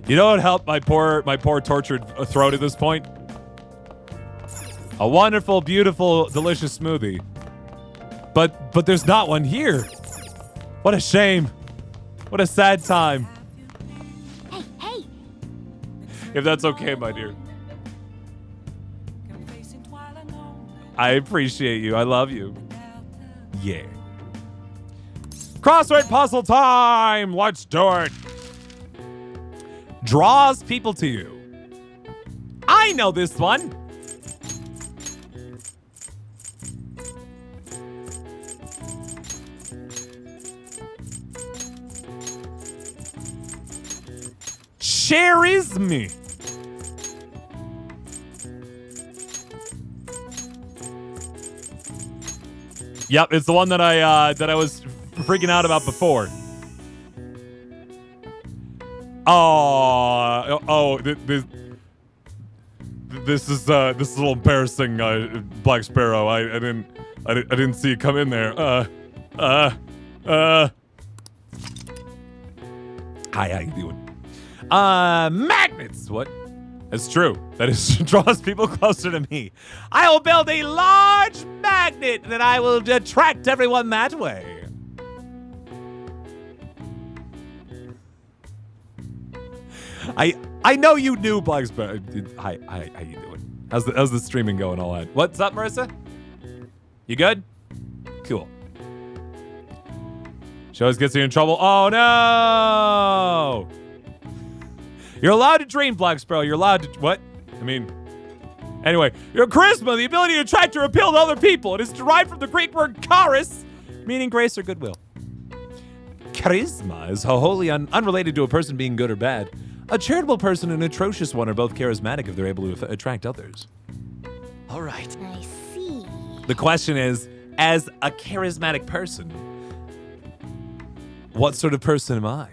You know what helped my poor tortured throat at this point? A wonderful, beautiful, delicious smoothie. But there's not one here. What a shame. What a sad time. Hey. If that's okay, my dear. I appreciate you. I love you. Yeah. Crossword puzzle time. Let's do it. Draws people to you. I know this one. Charisme. Yep, it's the one that I was freaking out about before. This is a little embarrassing, Black Sparrow. I didn't see it come in there. Hi, how you doing? Magnets. What? It's true. That is draws people closer to me. I will build a large magnet and I will attract everyone that way. I know you knew Black Sparrow. Hi, how you doing? How's the streaming going? All that. What's up, Marissa? You good? Cool. She always gets you in trouble. Oh no! You're allowed to dream, Black Sparrow. You're allowed to what? I mean, anyway, your charisma, the ability to attract or appeal to other people. It is derived from the Greek word charis, meaning grace or goodwill. Charisma is wholly unrelated to a person being good or bad. A charitable person and an atrocious one are both charismatic if they're able to attract others. All right. I see. The question is, as a charismatic person, what sort of person am I?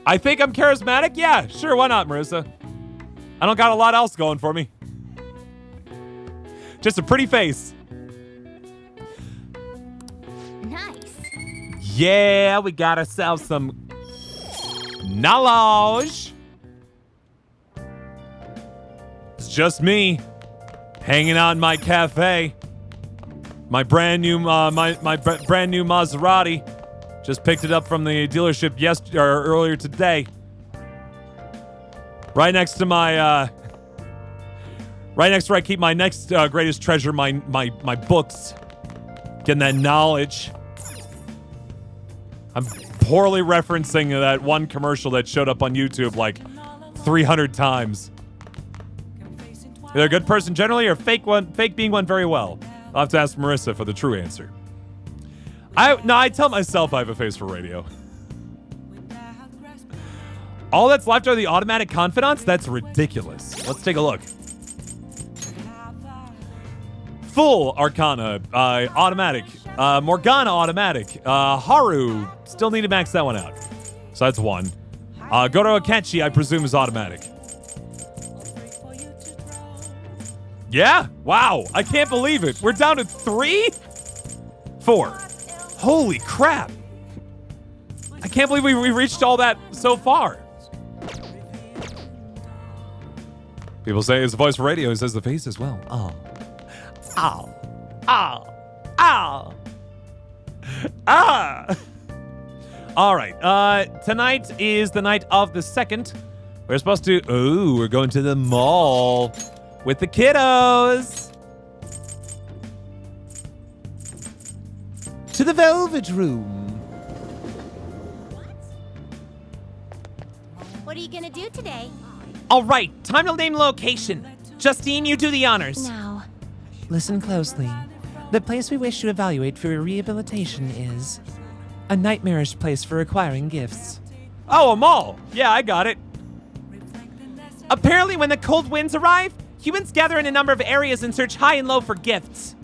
I think I'm charismatic? Yeah, sure, why not, Marissa? I don't got a lot else going for me. Just a pretty face. Nice. Yeah, we got ourselves some knowledge. It's just me hanging out in my cafe. My brand new brand new Maserati. Just picked it up from the dealership earlier today. Right next to my right next to where I keep my next greatest treasure, my books. Getting that knowledge. I'm poorly referencing that one commercial that showed up on YouTube like 300 times. Either a good person generally or fake being one very well. I'll have to ask Marissa for the true answer. I tell myself I have a face for radio. All that's left are the automatic confidants? That's ridiculous. Let's take a look. Full Arcana, automatic. Morgana, automatic. Haru, still need to max that one out. So that's one. Go to Akechi, I presume, is automatic. Yeah? Wow. I can't believe it. We're down to 3? 4. Holy crap. I can't believe we reached all that so far. People say it's the voice for radio. He says the face as well. Oh. Ow. Ow. Ow. Ah. All right. Tonight is the night of the 2nd. We're supposed to... Oh, we're going to the mall with the kiddos. To the Velvet Room. What are you gonna do today? All right, time to name location. Justine, you do the honors. No. Listen closely. The place we wish to evaluate for rehabilitation is a nightmarish place for acquiring gifts. Oh, a mall. Yeah, I got it. Apparently, when the cold winds arrive, humans gather in a number of areas and search high and low for gifts.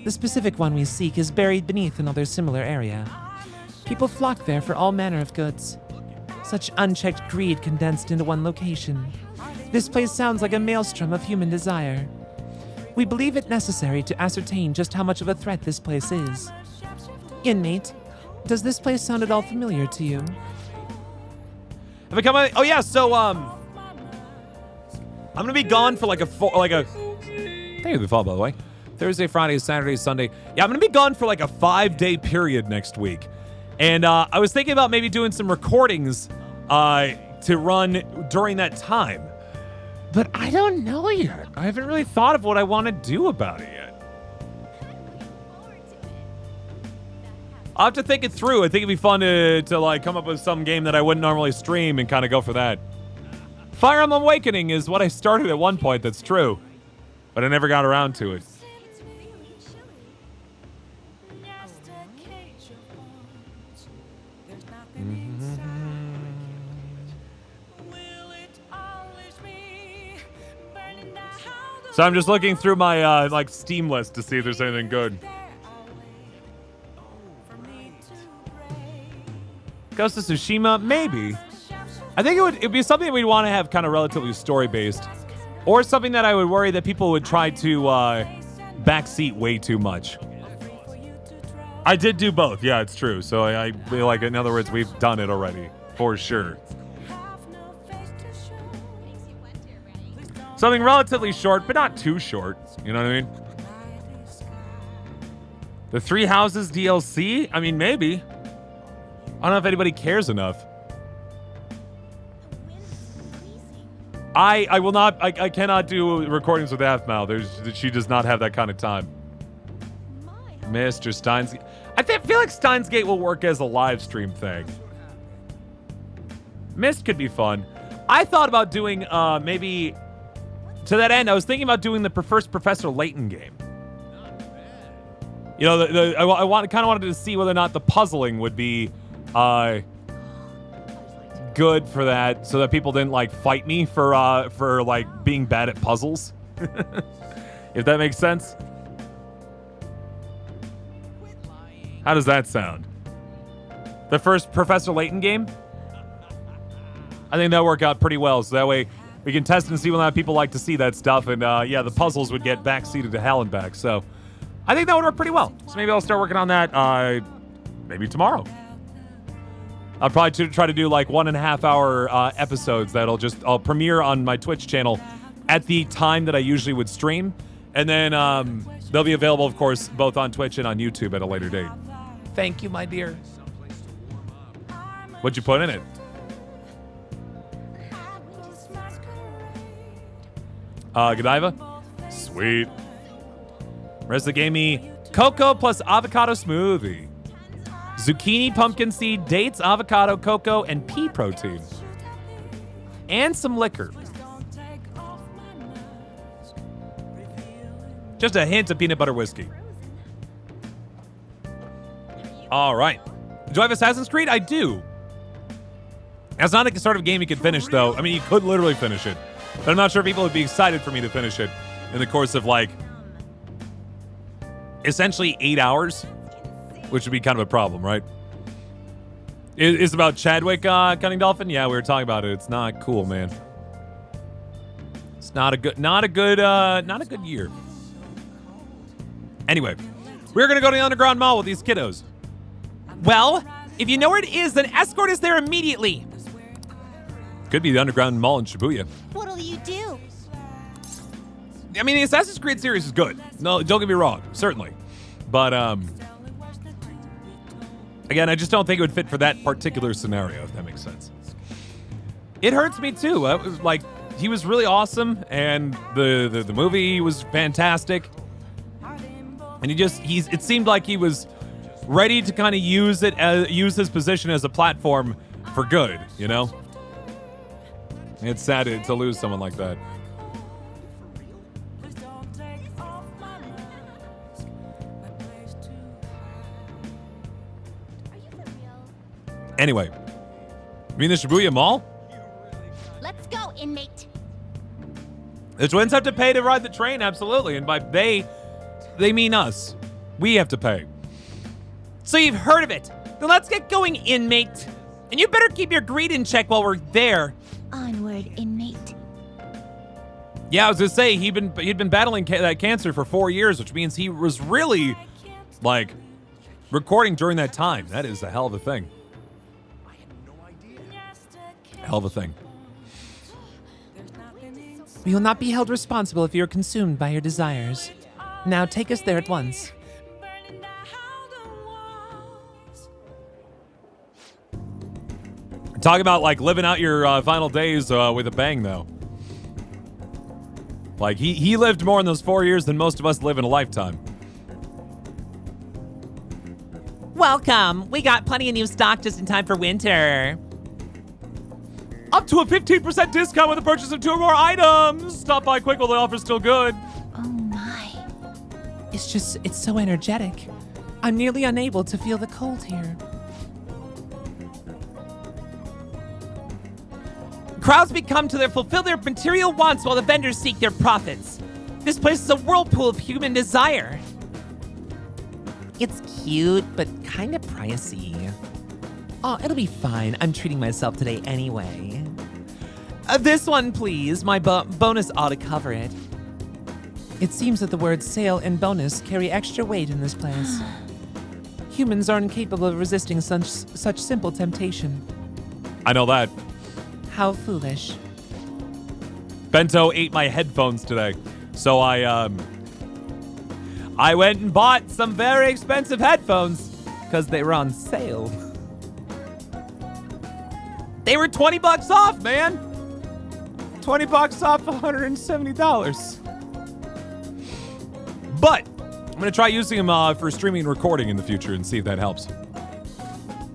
The specific one we seek is buried beneath another similar area. People flock there for all manner of goods. Such unchecked greed condensed into one location. This place sounds like a maelstrom of human desire. We believe it necessary to ascertain just how much of a threat this place is. Inmate, Does this place sound at all familiar to you? Have I come? Oh yeah. So I'm gonna be gone for like a thank you for the follow, by the way. Thursday, Friday, Saturday, Sunday. Yeah, I'm gonna be gone for like a 5-day period next week, and I was thinking about maybe doing some recordings to run during that time, but I don't know yet. I haven't really thought of what I want to do about it yet. I'll have to think it through. I think it'd be fun to like come up with some game that I wouldn't normally stream and kind of go for that. Fire Emblem Awakening is what I started at one point, that's true. But I never got around to it. So I'm just looking through my like Steam list to see if there's anything good. Ghost of Tsushima, maybe. I think it'd be something we'd want to have kind of relatively story-based. Or something that I would worry that people would try to backseat way too much. I did do both, yeah, it's true. So I feel like, in other words, we've done it already, for sure. Something relatively short, but not too short. You know what I mean? The Three Houses DLC? I mean, maybe. I don't know if anybody cares enough. I will not. I cannot do recordings with Aphmau. She does not have that kind of time. Mr. Steins. I feel like Steins Gate will work as a live stream thing. Myst could be fun. I thought about doing maybe. To that end, I was thinking about doing the first Professor Layton game. You know, I kind of wanted to see whether or not the puzzling would be good for that, so that people didn't like fight me for like being bad at puzzles. If that makes sense. How does that sound? The first Professor Layton game? I think that'll work out pretty well, so that way we can test and see whether or not people like to see that stuff, and yeah, the puzzles would get backseated to hell and back, so I think that would work pretty well. So maybe I'll start working on that maybe tomorrow. I'll probably try to do like 1.5 hour episodes I'll premiere on my Twitch channel at the time that I usually would stream. And then they'll be available, of course, both on Twitch and on YouTube at a later date. Thank you, my dear. What'd you put in it? Godiva? Sweet. Resta gave me cocoa plus avocado smoothie. Zucchini, pumpkin seed, dates, avocado, cocoa, and pea protein. And some liquor. Just a hint of peanut butter whiskey. All right. Do I have Assassin's Creed? I do. That's not a sort of game you could finish, though. I mean, you could literally finish it. But I'm not sure people would be excited for me to finish it in the course of, like, essentially 8 hours, which would be kind of a problem, right? It's about Chadwick Cunning Dolphin? Yeah, we were talking about it. It's not cool, man. It's not a good year. Anyway, we're gonna go to the underground mall with these kiddos. Well, if you know where it is, then escort us there immediately. Could be the underground mall in Shibuya. What'll you do? I mean, the Assassin's Creed series is good. No, don't get me wrong, certainly. But again, I just don't think it would fit for that particular scenario, if that makes sense. It hurts me too. I was like, he was really awesome, and the movie was fantastic. And it seemed like he was ready to kind of use his position as a platform for good, you know? It's sad to lose someone like that. Anyway, you mean the Shibuya Mall? Let's go, inmate. The twins have to pay to ride the train, absolutely. And by they mean us. We have to pay. So you've heard of it. Then let's get going, inmate. And you better keep your greed in check while we're there. Onward, inmate. Yeah, I was gonna say he'd been battling that cancer for 4 years, which means he was really, like, recording during that time. That is a hell of a thing. Hell of a thing. We will not be held responsible if you are consumed by your desires. Now take us there at once. Talking about like living out your final days with a bang, though. Like he lived more in those 4 years than most of us live in a lifetime. Welcome. We got plenty of new stock just in time for winter. Up to a 15% discount with the purchase of 2 or more items. Stop by quick while the offer's still good. Oh my. It's so energetic. I'm nearly unable to feel the cold here. Crowds become to fulfill their material wants while the vendors seek their profits. This place is a whirlpool of human desire. It's cute, but kind of pricey. Oh, it'll be fine. I'm treating myself today anyway. This one, please. My bonus ought to cover it. It seems that the words sale and bonus carry extra weight in this place. Humans are incapable of resisting such simple temptation. I know that. How foolish. Bento ate my headphones today. So I went and bought some very expensive headphones because they were on sale. They were $20 off, man. $20 off $170. But I'm going to try using them for streaming and recording in the future and see if that helps.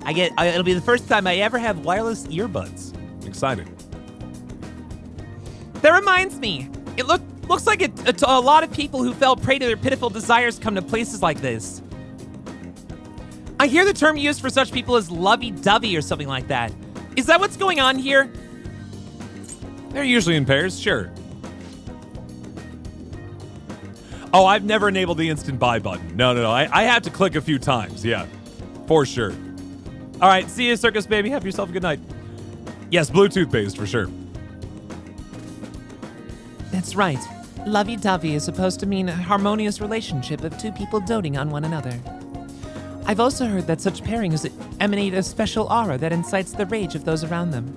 It'll be the first time I ever have wireless earbuds. Excited. That reminds me. It looks like a lot of people who fell prey to their pitiful desires come to places like this. I hear the term used for such people is lovey-dovey or something like that. Is that what's going on here? They're usually in pairs, sure. Oh, I've never enabled the instant buy button. No. I have to click a few times, yeah. For sure. All right, see you, Circus Baby. Have yourself a good night. Yes, Bluetooth-based for sure. That's right. Lovey-dovey is supposed to mean a harmonious relationship of two people doting on one another. I've also heard that such pairings emanate a special aura that incites the rage of those around them.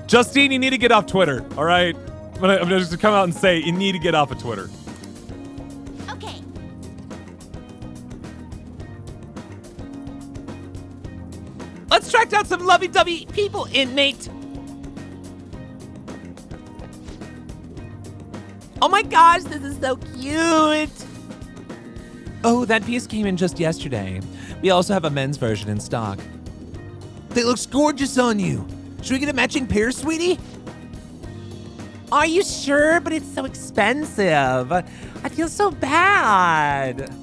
Justine, you need to get off Twitter, all right? I'm gonna just come out and say you need to get off of Twitter. Okay. Let's track down some lovey-dovey people, inmate. Oh my gosh, this is so cute. Oh, that piece came in just yesterday. We also have a men's version in stock. That looks gorgeous on you. Should we get a matching pair, sweetie? Are you sure? But it's so expensive. I feel so bad.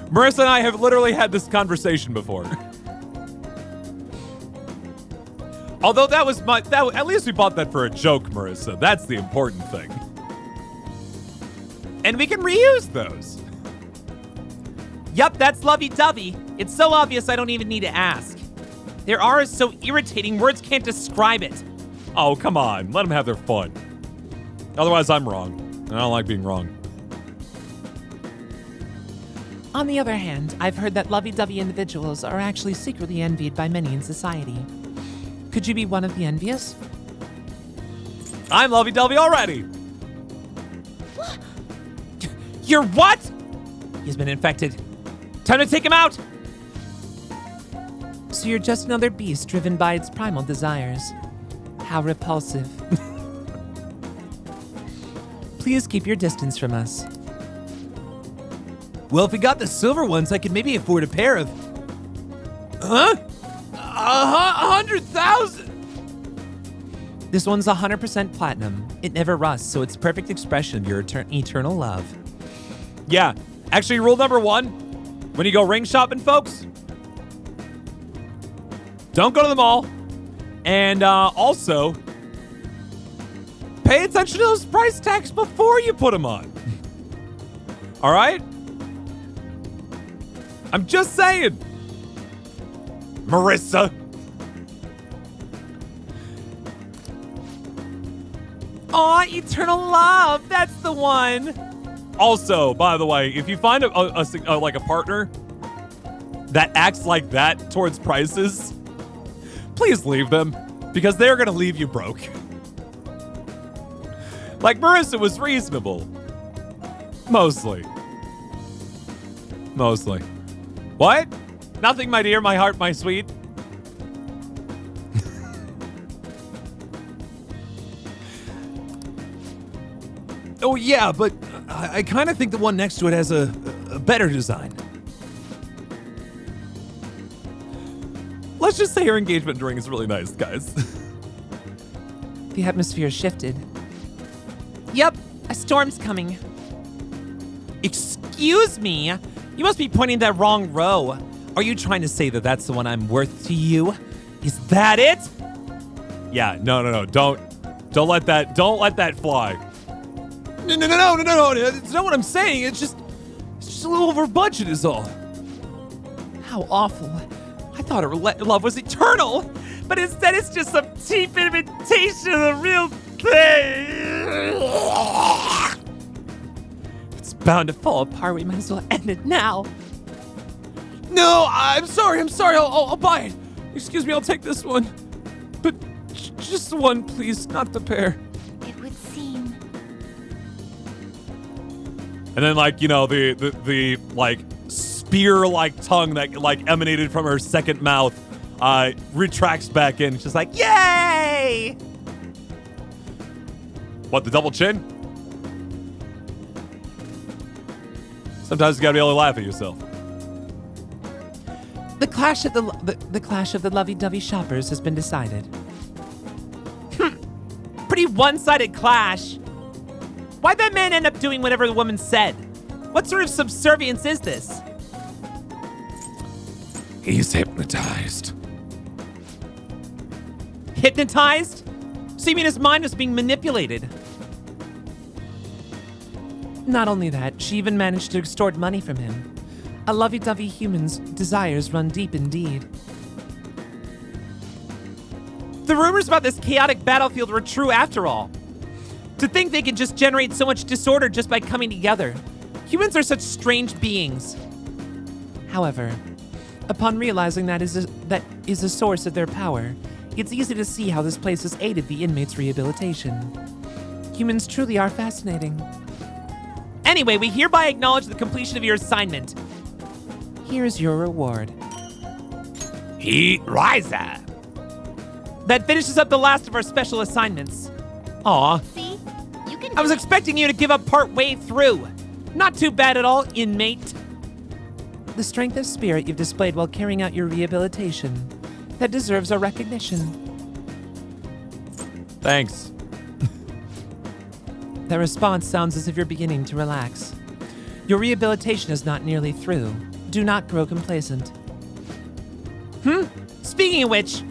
Marissa and I have literally had this conversation before. Although at least we bought that for a joke, Marissa. That's the important thing. And we can reuse those. Yup, that's lovey-dovey. It's so obvious I don't even need to ask. Their aura is so irritating, words can't describe it. Oh, come on. Let them have their fun. Otherwise, I'm wrong. And I don't like being wrong. On the other hand, I've heard that lovey-dovey individuals are actually secretly envied by many in society. Could you be one of the envious? I'm lovey-dovey already. You're what? He's been infected. Time to take him out! So you're just another beast driven by its primal desires. How repulsive. Please keep your distance from us. Well, if we got the silver ones, I could maybe afford a pair of... Huh? 100,000! This one's 100% platinum. It never rusts, so it's perfect expression of your eternal love. Yeah. Actually, rule number 1, when you go ring shopping, folks, don't go to the mall. And also, pay attention to those price tags before you put them on. All right? I'm just saying. Marissa. Aw, eternal love. That's the one. Also, by the way, if you find like a partner that acts like that towards prices, please leave them, because they're gonna leave you broke. Like, Marissa was reasonable. Mostly. What? Nothing, my dear, my heart, my sweet. Oh, yeah, but I kind of think the one next to it has a better design. Let's just say her engagement ring is really nice, guys. The atmosphere shifted. Yep, a storm's coming. Excuse me? You must be pointing that wrong row. Are you trying to say that that's the one I'm worth to you? Is that it? Yeah, no. Don't let that fly. No. It's not what I'm saying. It's just a little over budget is all. How awful. I thought her love was eternal, but instead it's just some cheap imitation of the real thing. It's bound to fall apart. We might as well end it now. No, I'm sorry. I'll buy it. Excuse me, I'll take this one. But just the one, please, not the pair. It would seem. And then, like, you know, the like spear-like tongue that like emanated from her second mouth retracts back in. She's like, Yay! what, the double chin? Sometimes you gotta be able to laugh at yourself. The clash of the lovey-dovey shoppers has been decided. Pretty one-sided clash. Why'd that man end up doing whatever the woman said? What sort of subservience is this? He's hypnotized. Hypnotized? So you mean his mind was being manipulated? Not only that, she even managed to extort money from him. A lovey-dovey human's desires run deep indeed. The rumors about this chaotic battlefield were true after all. To think they could just generate so much disorder just by coming together. Humans are such strange beings. However, upon realizing that is a source of their power, it's easy to see how this place has aided the inmates' rehabilitation. Humans truly are fascinating. Anyway, we hereby acknowledge the completion of your assignment. Here's your reward. Heat riser. That finishes up the last of our special assignments. Aw, See? You can. I was expecting you to give up part way through. Not too bad at all, inmate. The strength of spirit you've displayed while carrying out your rehabilitation. That deserves our recognition. Thanks. That response sounds as if you're beginning to relax. Your rehabilitation is not nearly through. Do not grow complacent. Speaking of which,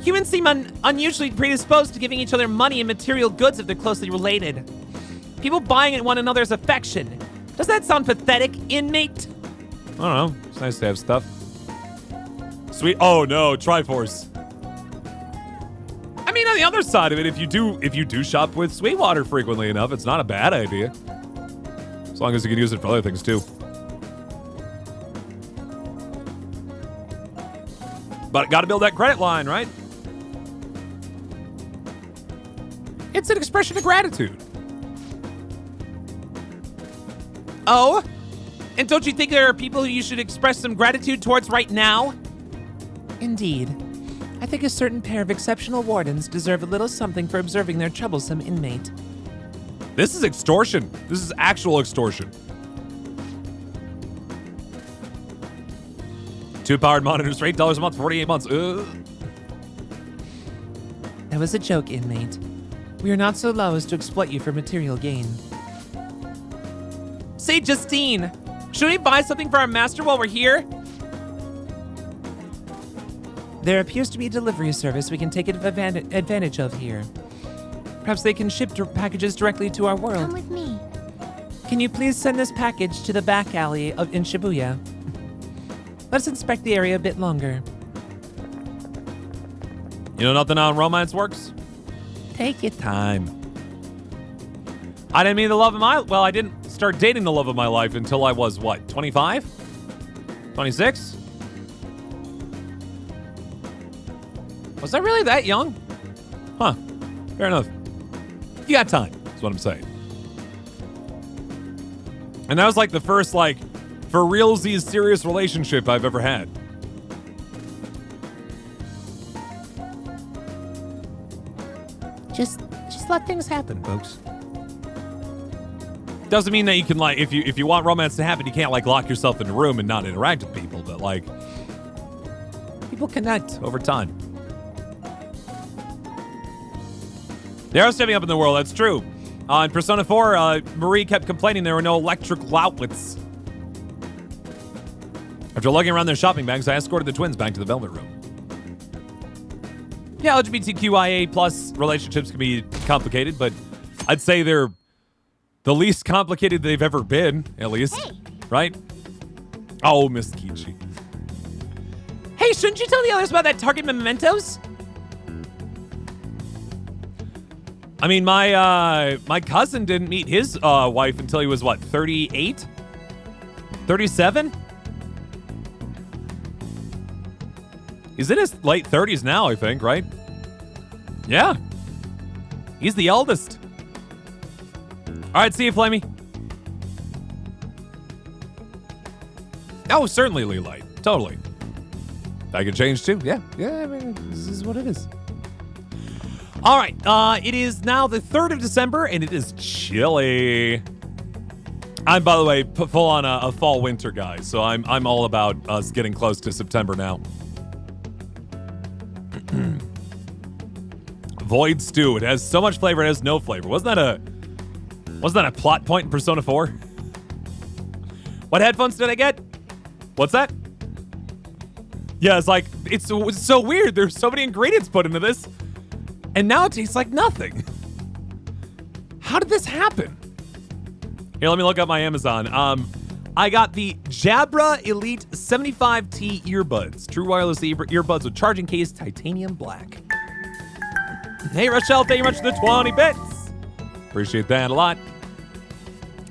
humans seem unusually predisposed to giving each other money and material goods if they're closely related. People buying at one another's affection. Does that sound pathetic, inmate? I don't know. It's nice to have stuff. Sweet. Oh no, Triforce. I mean, on the other side of it, if you do shop with Sweetwater frequently enough, it's not a bad idea. As long as you can use it for other things too. But gotta build that credit line, right? It's an expression of gratitude. Oh? And don't you think there are people who you should express some gratitude towards right now? Indeed. I think a certain pair of exceptional wardens deserve a little something for observing their troublesome inmate. This is extortion. This is actual extortion. 2 powered monitors for $8 a month for 48 months. That was a joke, inmate. We are not so low as to exploit you for material gain. Say, Justine, should we buy something for our master while we're here? There appears to be a delivery service we can take advantage of here. Perhaps they can ship packages directly to our Come world. with me. Can you please send this package to the back alley in Shibuya? Let's inspect the area a bit longer. You know nothing how romance works? Take your time. I didn't meet the love of my... Well, I didn't start dating the love of my life until I was, what, 25? 26? Was I really that young? Huh. Fair enough. You got time, is what I'm saying. And that was like the first, like, for realsies serious relationship I've ever had. Just let things happen, folks. Doesn't mean that you can, like, if you want romance to happen, you can't, like, lock yourself in a room and not interact with people, but, like, people connect over time. They are stepping up in the world, that's true. In Persona 4, Marie kept complaining there were no electric outlets. After lugging around their shopping bags, I escorted the twins back to the Velvet Room. Yeah, LGBTQIA plus relationships can be complicated, but I'd say they're the least complicated they've ever been, at least. Hey. Right? Oh, Miss Kichi. Hey, shouldn't you tell the others about that Target mementos? I mean, my cousin didn't meet his wife until he was, what, 38? 37? He's in his late 30s now, I think, right? Yeah. He's the eldest. All right, see you, Flamey. Oh, certainly, Leelite. Totally. That could change, too. Yeah, I mean, this is what it is. All right, it is now the 3rd of December, and it is chilly. I'm, by the way, full on a fall-winter guy, so I'm all about us getting close to September now. Void Stew. It has so much flavor, it has no flavor. Wasn't that a plot point in Persona 4? What headphones did I get? What's that? Yeah, it's like, it's so weird. There's so many ingredients put into this, and now it tastes like nothing. How did this happen? Here, let me look up my Amazon. I got the Jabra Elite 75T earbuds. True wireless earbuds with charging case, titanium black. Hey, Rochelle, thank you much for the 20 bits. Appreciate that a lot.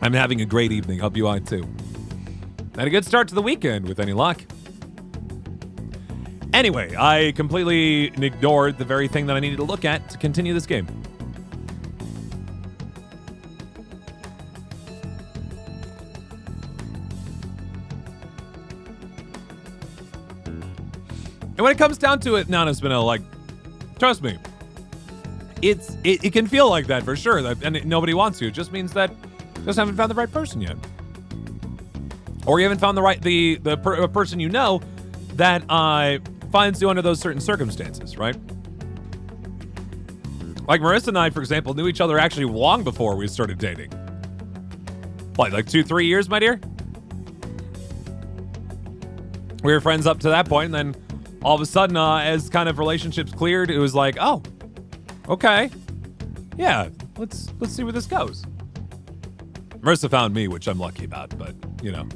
I'm having a great evening. Hope you are too. Had a good start to the weekend with any luck. Anyway, I completely ignored the very thing that I needed to look at to continue this game. And when it comes down to it, Nana Spinell, like, trust me, it can feel like that for sure. And nobody wants you. It just means that you just haven't found the right person yet, or you haven't found the person you know that finds you under those certain circumstances, right? Like Marissa and I, for example, knew each other actually long before we started dating. What, like 2-3 years, my dear? We were friends up to that point, and then all of a sudden, as kind of relationships cleared, it was like, oh, okay, yeah, let's see where this goes. Marissa found me, which I'm lucky about, but you know,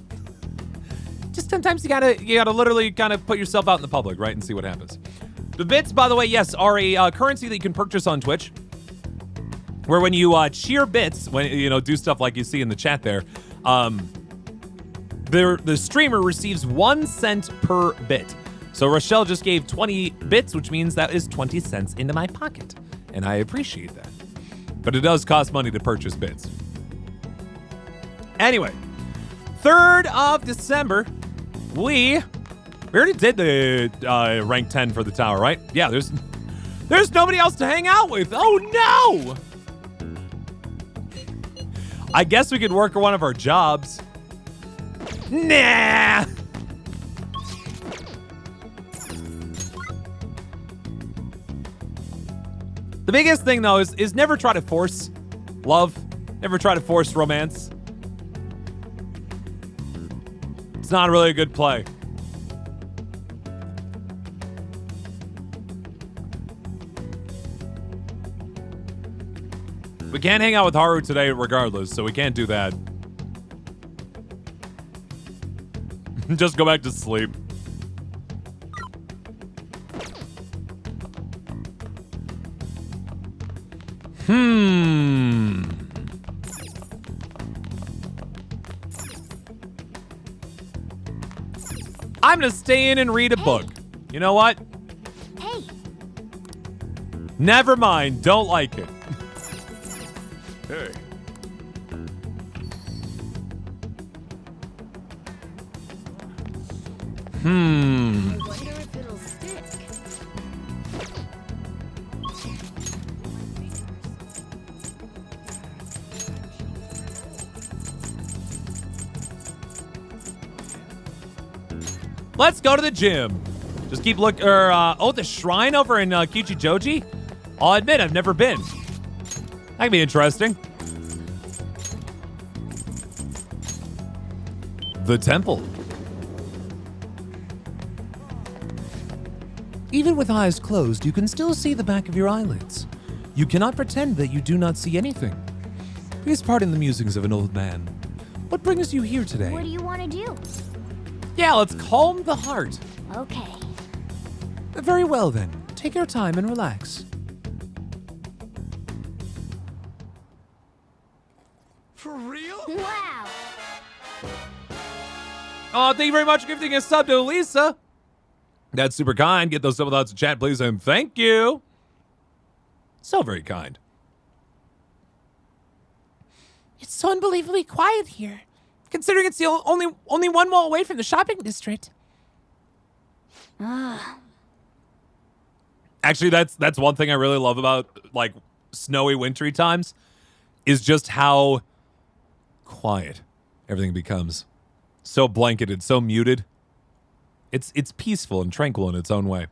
just sometimes you gotta literally kind of put yourself out in the public, right, and see what happens. The bits, by the way, yes, are a currency that you can purchase on Twitch, where when you cheer bits, when you know do stuff like you see in the chat there, the streamer receives 1 cent per bit. So Rochelle just gave 20 bits, which means that is 20 cents into my pocket. And I appreciate that. But it does cost money to purchase bits. Anyway, 3rd of December, we already did the rank 10 for the tower, right? Yeah, there's nobody else to hang out with. Oh no! I guess we could work one of our jobs. Nah! The biggest thing, though, is never try to force love. Never try to force romance. It's not really a good play. We can't hang out with Haru today regardless, so we can't do that. Just go back to sleep. I'm gonna stay in and read a book. You know what? Hey, Never mind. Don't like it. Hey. I wonder if it'll stick. Let's go to the gym. Just keep look. Oh, the shrine over in Kichijoji. I'll admit I've never been. That could be interesting. The temple. Even with eyes closed, you can still see the back of your eyelids. You cannot pretend that you do not see anything. Please pardon the musings of an old man. What brings you here today? What do you want to do? Yeah, let's calm the heart. Okay. Very well then. Take your time and relax. For real? Wow. Oh, thank you very much for gifting a sub to Lisa. That's super kind. Get those double dots in chat, please, and thank you. So very kind. It's so unbelievably quiet here, considering it's the only one mall away from the shopping district. Actually, that's one thing I really love about like snowy, wintry times, is just how quiet everything becomes. So blanketed, so muted. It's peaceful and tranquil in its own way.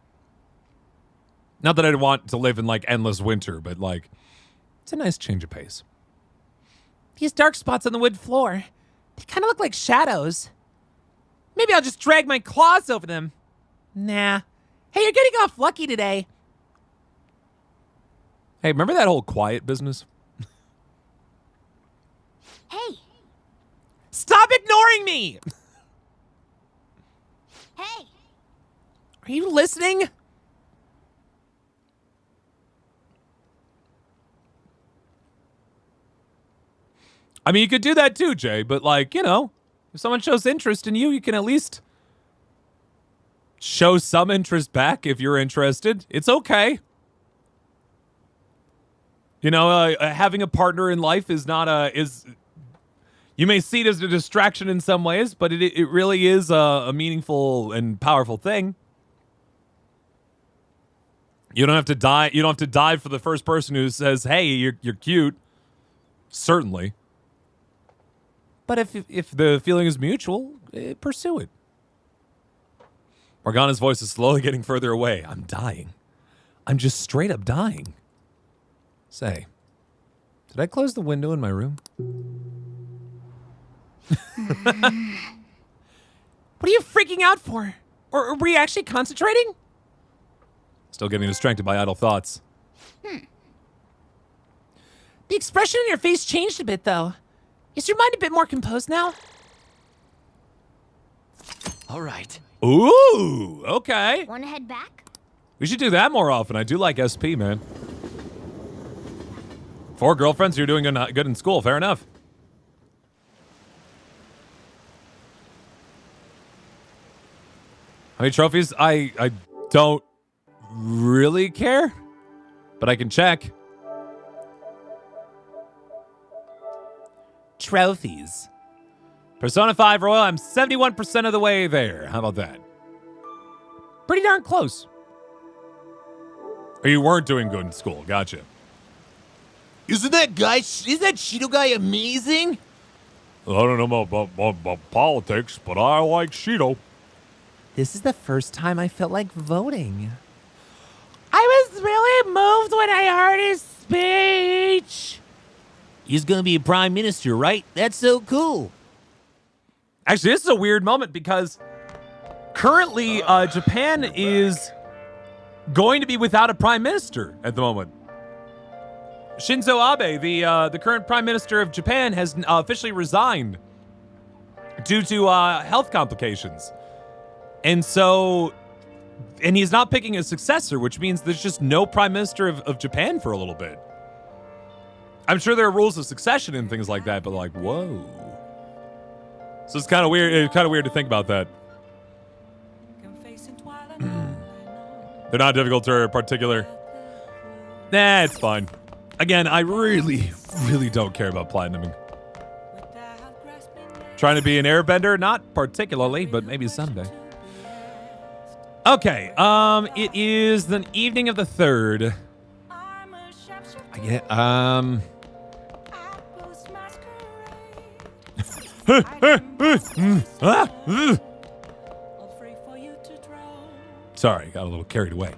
Not that I'd want to live in like endless winter, but like it's a nice change of pace. These dark spots on the wood floor, they kind of look like shadows. Maybe I'll just drag my claws over them. Nah. Hey, you're getting off lucky today. Hey, remember that whole quiet business? Hey, Stop ignoring me! hey. Are you listening? I mean, you could do that too, Jay, but like, you know, if someone shows interest in you, you can at least show some interest back if you're interested. It's okay. You know, having a partner in life is not you may see it as a distraction in some ways, but it really is a meaningful and powerful thing. You don't have to die. You don't have to dive for the first person who says, "Hey, you're cute." Certainly. But if the feeling is mutual, pursue it. Morgana's voice is slowly getting further away. I'm dying. I'm just straight up dying. Say, did I close the window in my room? What are you freaking out for? Or were you actually concentrating? Still getting distracted by idle thoughts. The expression on your face changed a bit, though. Is your mind a bit more composed now? All right. Ooh, okay. Want to head back? We should do that more often. I do like SP, man. 4 girlfriends, you're doing good in school. Fair enough. How many trophies? I don't really care, but I can check. Trophies. Persona 5 Royal, I'm 71% of the way there. How about that? Pretty darn close. Or you weren't doing good in school. Gotcha. Isn't that Shido guy amazing? I don't know about politics, but I like Shido. This is the first time I felt like voting. I was really moved when I heard his speech. He's gonna be a prime minister, right? That's so cool. Actually, this is a weird moment because currently Japan is going to be without a prime minister at the moment. Shinzo Abe, the current prime minister of Japan, has officially resigned due to health complications. And so, and he's not picking a successor, which means there's just no prime minister of Japan for a little bit. I'm sure there are rules of succession and things like that, but like, whoa. So it's kind of weird. It's kind of weird to think about that. They're not difficult or particular. Nah, it's fine. Again, I really, really don't care about platinuming. Trying to be an airbender? Not particularly, but maybe someday. Okay, it is the evening of the 3rd. I get, Sorry, got a little carried away.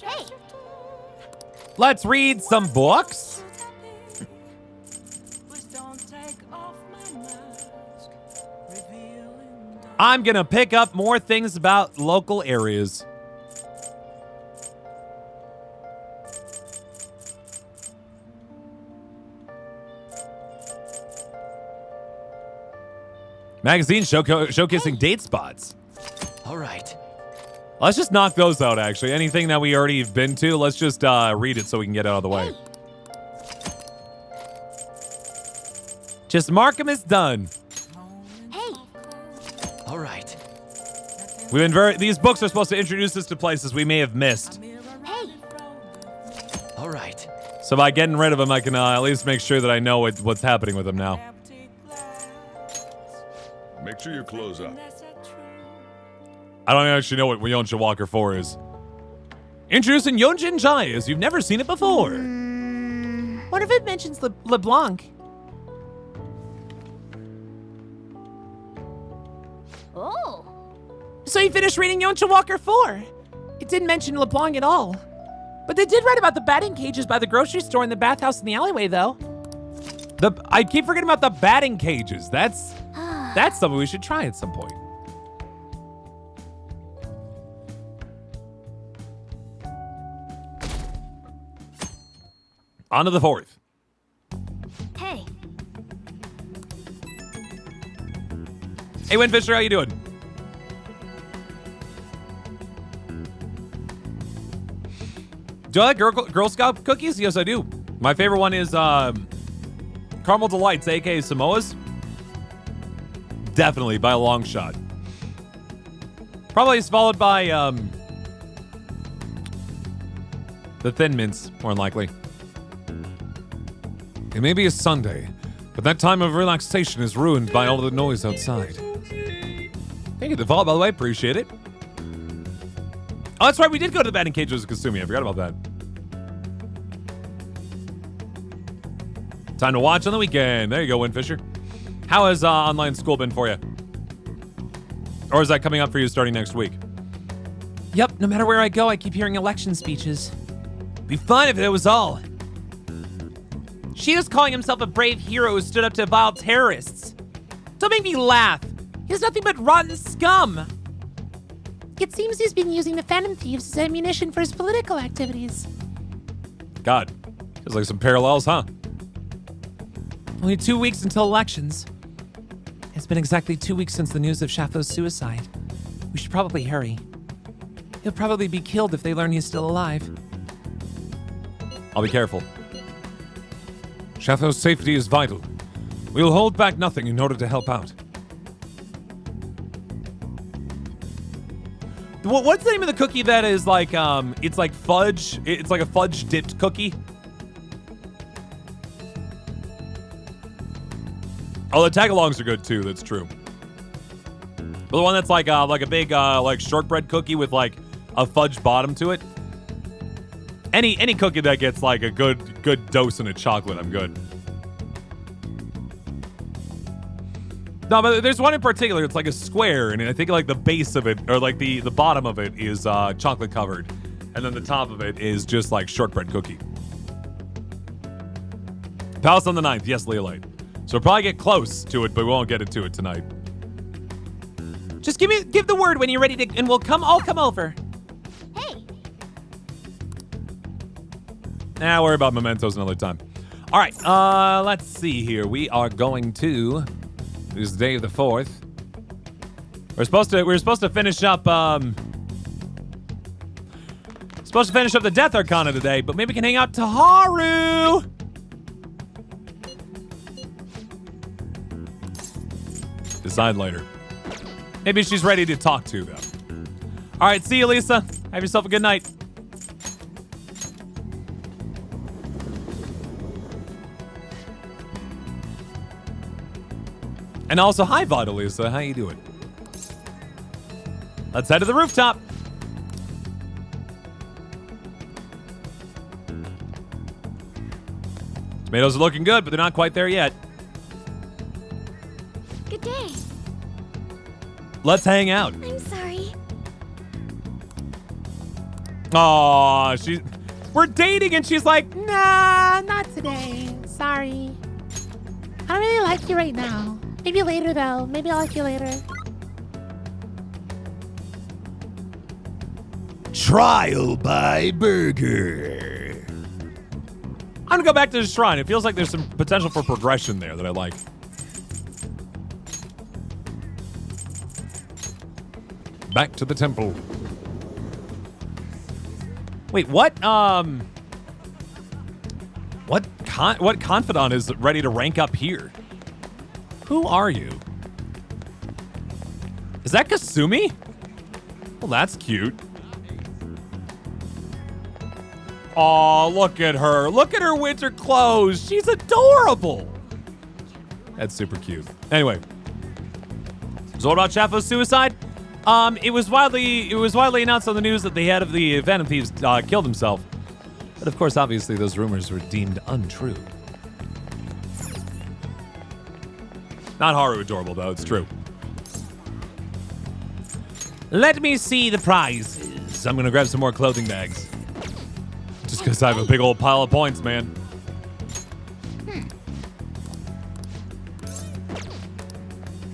Hey, Let's read some books. I'm gonna pick up more things about local areas. Magazine showcasing date spots. All right. Let's just knock those out, actually. Anything that we already have been to, let's just read it so we can get it out of the way. Just mark them as done. hey, All right. We've been these books are supposed to introduce us to places we may have missed. hey. All right. So by getting rid of them, I can at least make sure that I know what's happening with them now. Make sure you close up. I don't actually know what Yonsha Walker 4 is. Introducing Yonjin Jai as you've never seen it before. What if it mentions LeBlanc? Oh, So you finished reading Yoncha Walker 4. It didn't mention LeBlanc at all. But they did write about the batting cages by the grocery store and the bathhouse in the alleyway, though. I keep forgetting about the batting cages. That's something we should try at some point. On to the 4th. hey. Hey, Windfisher, how you doing? Do I like Girl Scout cookies? Yes, I do. My favorite one is Caramel Delights, aka Samoa's. Definitely, by a long shot. Probably is followed by the Thin Mints, more than likely. It may be a Sunday, but that time of relaxation is ruined by all the noise outside. Thank you, Default, by the way. Appreciate it. Oh, that's right. We did go to the batting cages with Kasumi. I forgot about that. Time to watch on the weekend. There you go, Windfisher. How has online school been for you? Or is that coming up for you starting next week? Yep, no matter where I go, I keep hearing election speeches. Be fun if it was all. Shido's calling himself a brave hero who stood up to vile terrorists. Don't make me laugh. He's nothing but rotten scum. It seems he's been using the Phantom Thieves as ammunition for his political activities. God, feels like some parallels, huh? Only 2 weeks until elections. It's been exactly 2 weeks since the news of Shafo's suicide. We should probably hurry. He'll probably be killed if they learn he's still alive. I'll be careful. Shafo's safety is vital. We will hold back nothing in order to help out. What's the name of the cookie that is like, it's like fudge? It's like a fudge dipped cookie? Oh, the tagalongs are good too, that's true. But the one that's like a big, like shortbread cookie with like a fudge bottom to it. Any cookie that gets like a good dose in a chocolate, I'm good. No, but there's one in particular. It's like a square, and I think like the base of it, or like the bottom of it is chocolate covered, and then the top of it is just like shortbread cookie. Palace on the 9th, yes, Leolite. So we'll probably get close to it, but we won't get into it tonight. Just give the word when you're ready to, and we'll all come over. Hey, Nah, worry about mementos another time. All right, let's see here. We are going to. It is the day of the 4th. We were supposed to finish up the Death Arcana today, but maybe we can hang out to Haru. Decide later. Maybe she's ready to talk to, though. All right, see you, Lisa. Have yourself a good night. And also, hi, Vadalisa. How you doing? Let's head to the rooftop. Tomatoes are looking good, but they're not quite there yet. Good day. Let's hang out. I'm sorry. Aw, we're dating and she's like, Nah, not today. Sorry. I don't really like you right now. Maybe later, though. Maybe I'll like you later. Trial by burger. I'm gonna go back to the shrine. It feels like there's some potential for progression there that I like. Back to the temple. Wait, what confidant is ready to rank up here? Who are you? Is that Kasumi? Well, that's cute. Aw, look at her. Look at her winter clothes. She's adorable. That's super cute. Anyway. So what about Chafo's suicide? It was widely announced on the news that the head of the Phantom Thieves killed himself. But of course, obviously, those rumors were deemed untrue. Not Haru adorable, though. It's true. Let me see the prizes. I'm gonna grab some more clothing bags. Just because I have a big old pile of points, man.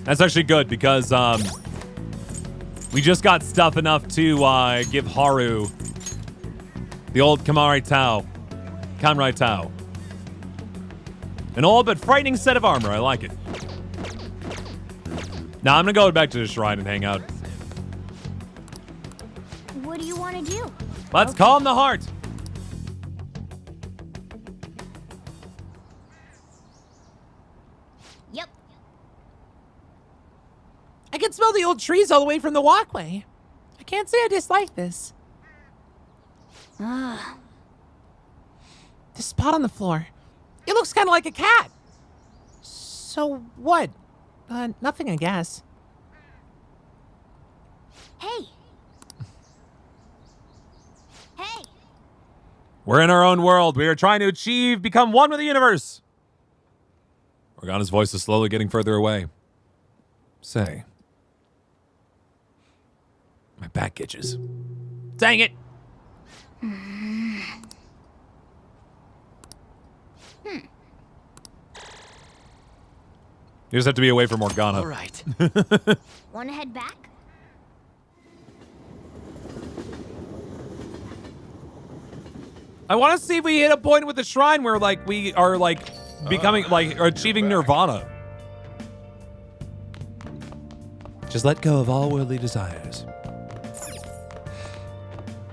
That's actually good because we just got stuff enough to give Haru the old Kanrai Tao. An old but frightening set of armor. I like it. Now I'm gonna go back to the shrine and hang out. What do you want to do? Let's calm the heart. Yep. I can smell the old trees all the way from the walkway. I can't say I dislike this. Ah. This spot on the floor. It looks kind of like a cat. So what? Nothing, I guess. Hey. Hey. We're in our own world. We are trying to become one with the universe. Organa's voice is slowly getting further away. Say. My back itches. Dang it. You just have to be away from Organa. All right. Want to head back? I want to see if we hit a point with the shrine where, like, we are, like, becoming, like, achieving nirvana. Just let go of all worldly desires.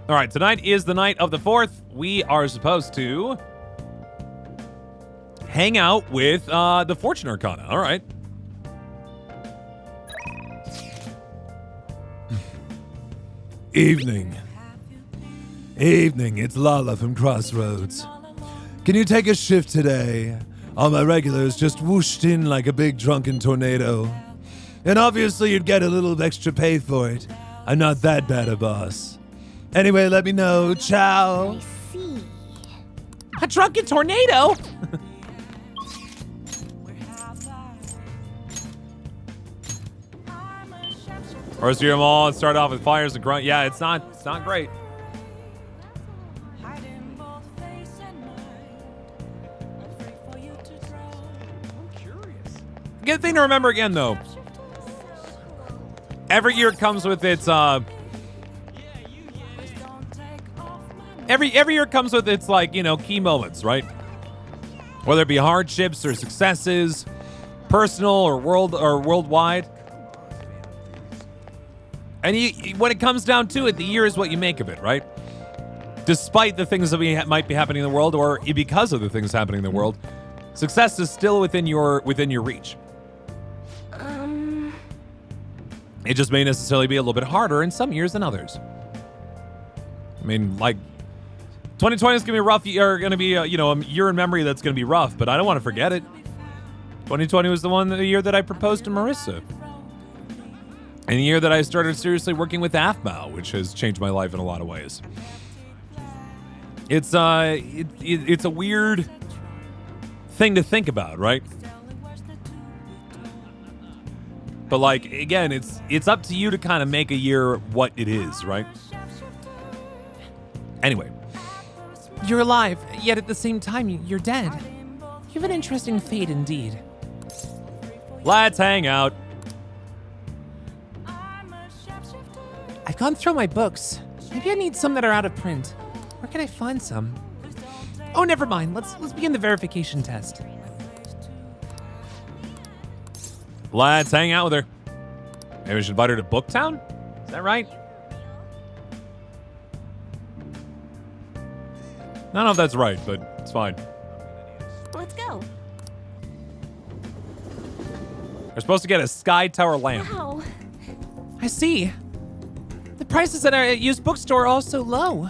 All right, tonight is the night of the 4th. We are supposed to hang out with the Fortune Arcana. All right. Evening. Evening, it's Lala from Crossroads. Can you take a shift today? All my regulars just whooshed in like a big drunken tornado. And obviously you'd get a little extra pay for it. I'm not that bad a boss. Anyway, let me know. Ciao. I see. A drunken tornado? First year mall and start off with fires and grunt. Yeah, it's not great. Good thing to remember again, though. Every year comes with its every year comes with its, like, you know, key moments, right? Whether it be hardships or successes, personal or worldwide. And when it comes down to it, the year is what you make of it, right? Despite the things that might be happening in the world, or because of the things happening in the world, success is still within your reach. It just may necessarily be a little bit harder in some years than others. I mean, like, 2020 is going to be a rough year, going to be, a year in memory that's going to be rough, but I don't want to forget it. 2020 was the year that I proposed to Marissa. And the year that I started seriously working with AFMAO, which has changed my life in a lot of ways. It's a weird thing to think about, right? But like, again, it's up to you to kind of make a year what it is, right? Anyway. You're alive, yet at the same time, you're dead. You have an interesting fate indeed. Let's hang out. I've gone through my books. Maybe I need some that are out of print. Where can I find some? Oh, never mind. Let's begin the verification test. Let's hang out with her. Maybe we should invite her to Booktown? Is that right? I don't know if that's right, but it's fine. Let's go. We're supposed to get a Sky Tower lamp. Wow. I see. The prices at our used bookstore are all so low.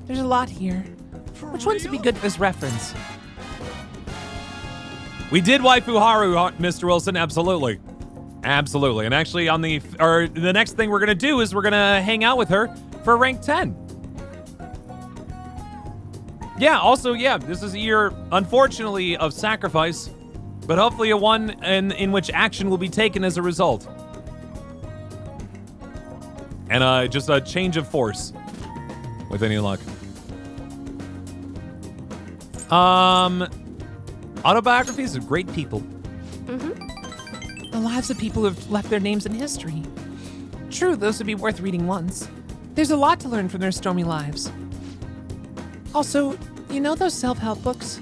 There's a lot here. Which ones would be good as reference? We did waifu Haru, Mr. Wilson, absolutely. Absolutely. And actually the next thing we're gonna do is we're gonna hang out with her for rank 10. Yeah, also, this is a year, unfortunately, of sacrifice, but hopefully a one in which action will be taken as a result. And just a change of force, with any luck. Autobiographies of great people. The lives of people who have left their names in history. True, those would be worth reading once. There's a lot to learn from their stormy lives. Also, you know those self-help books?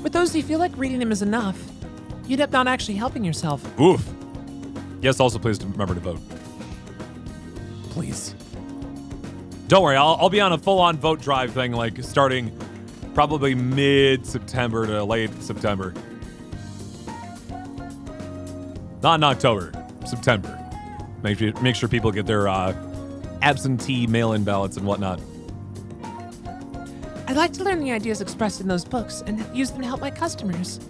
With those, you feel like reading them is enough. You'd end up not actually helping yourself. Oof. Yes, also please remember to vote. Please. Don't worry, I'll be on a full-on vote drive thing, like starting probably mid-September to late September. Not in October, September. Make sure people get their absentee mail-in ballots and whatnot. I'd like to learn the ideas expressed in those books and use them to help my customers.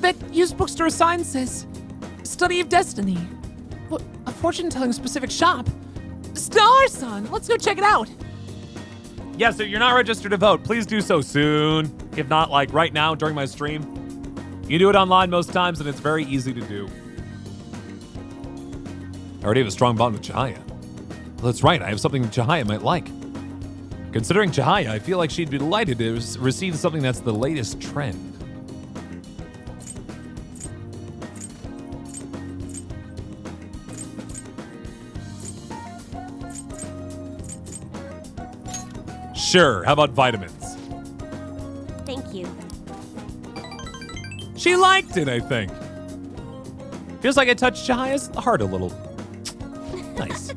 That used bookstore sign says, Study of Destiny. What, a fortune-telling specific shop? Star Son, let's go check it out. Yeah, so you're not registered to vote. Please do so soon. If not, like right now during my stream. You do it online most times, and it's very easy to do. I already have a strong bond with Chihaya. Well, that's right, I have something Chihaya might like. Considering Chihaya, I feel like she'd be delighted to receive something that's the latest trend. Sure, how about vitamins? Thank you. She liked it, I think. Feels like I touched Chihaya's heart a little. Nice.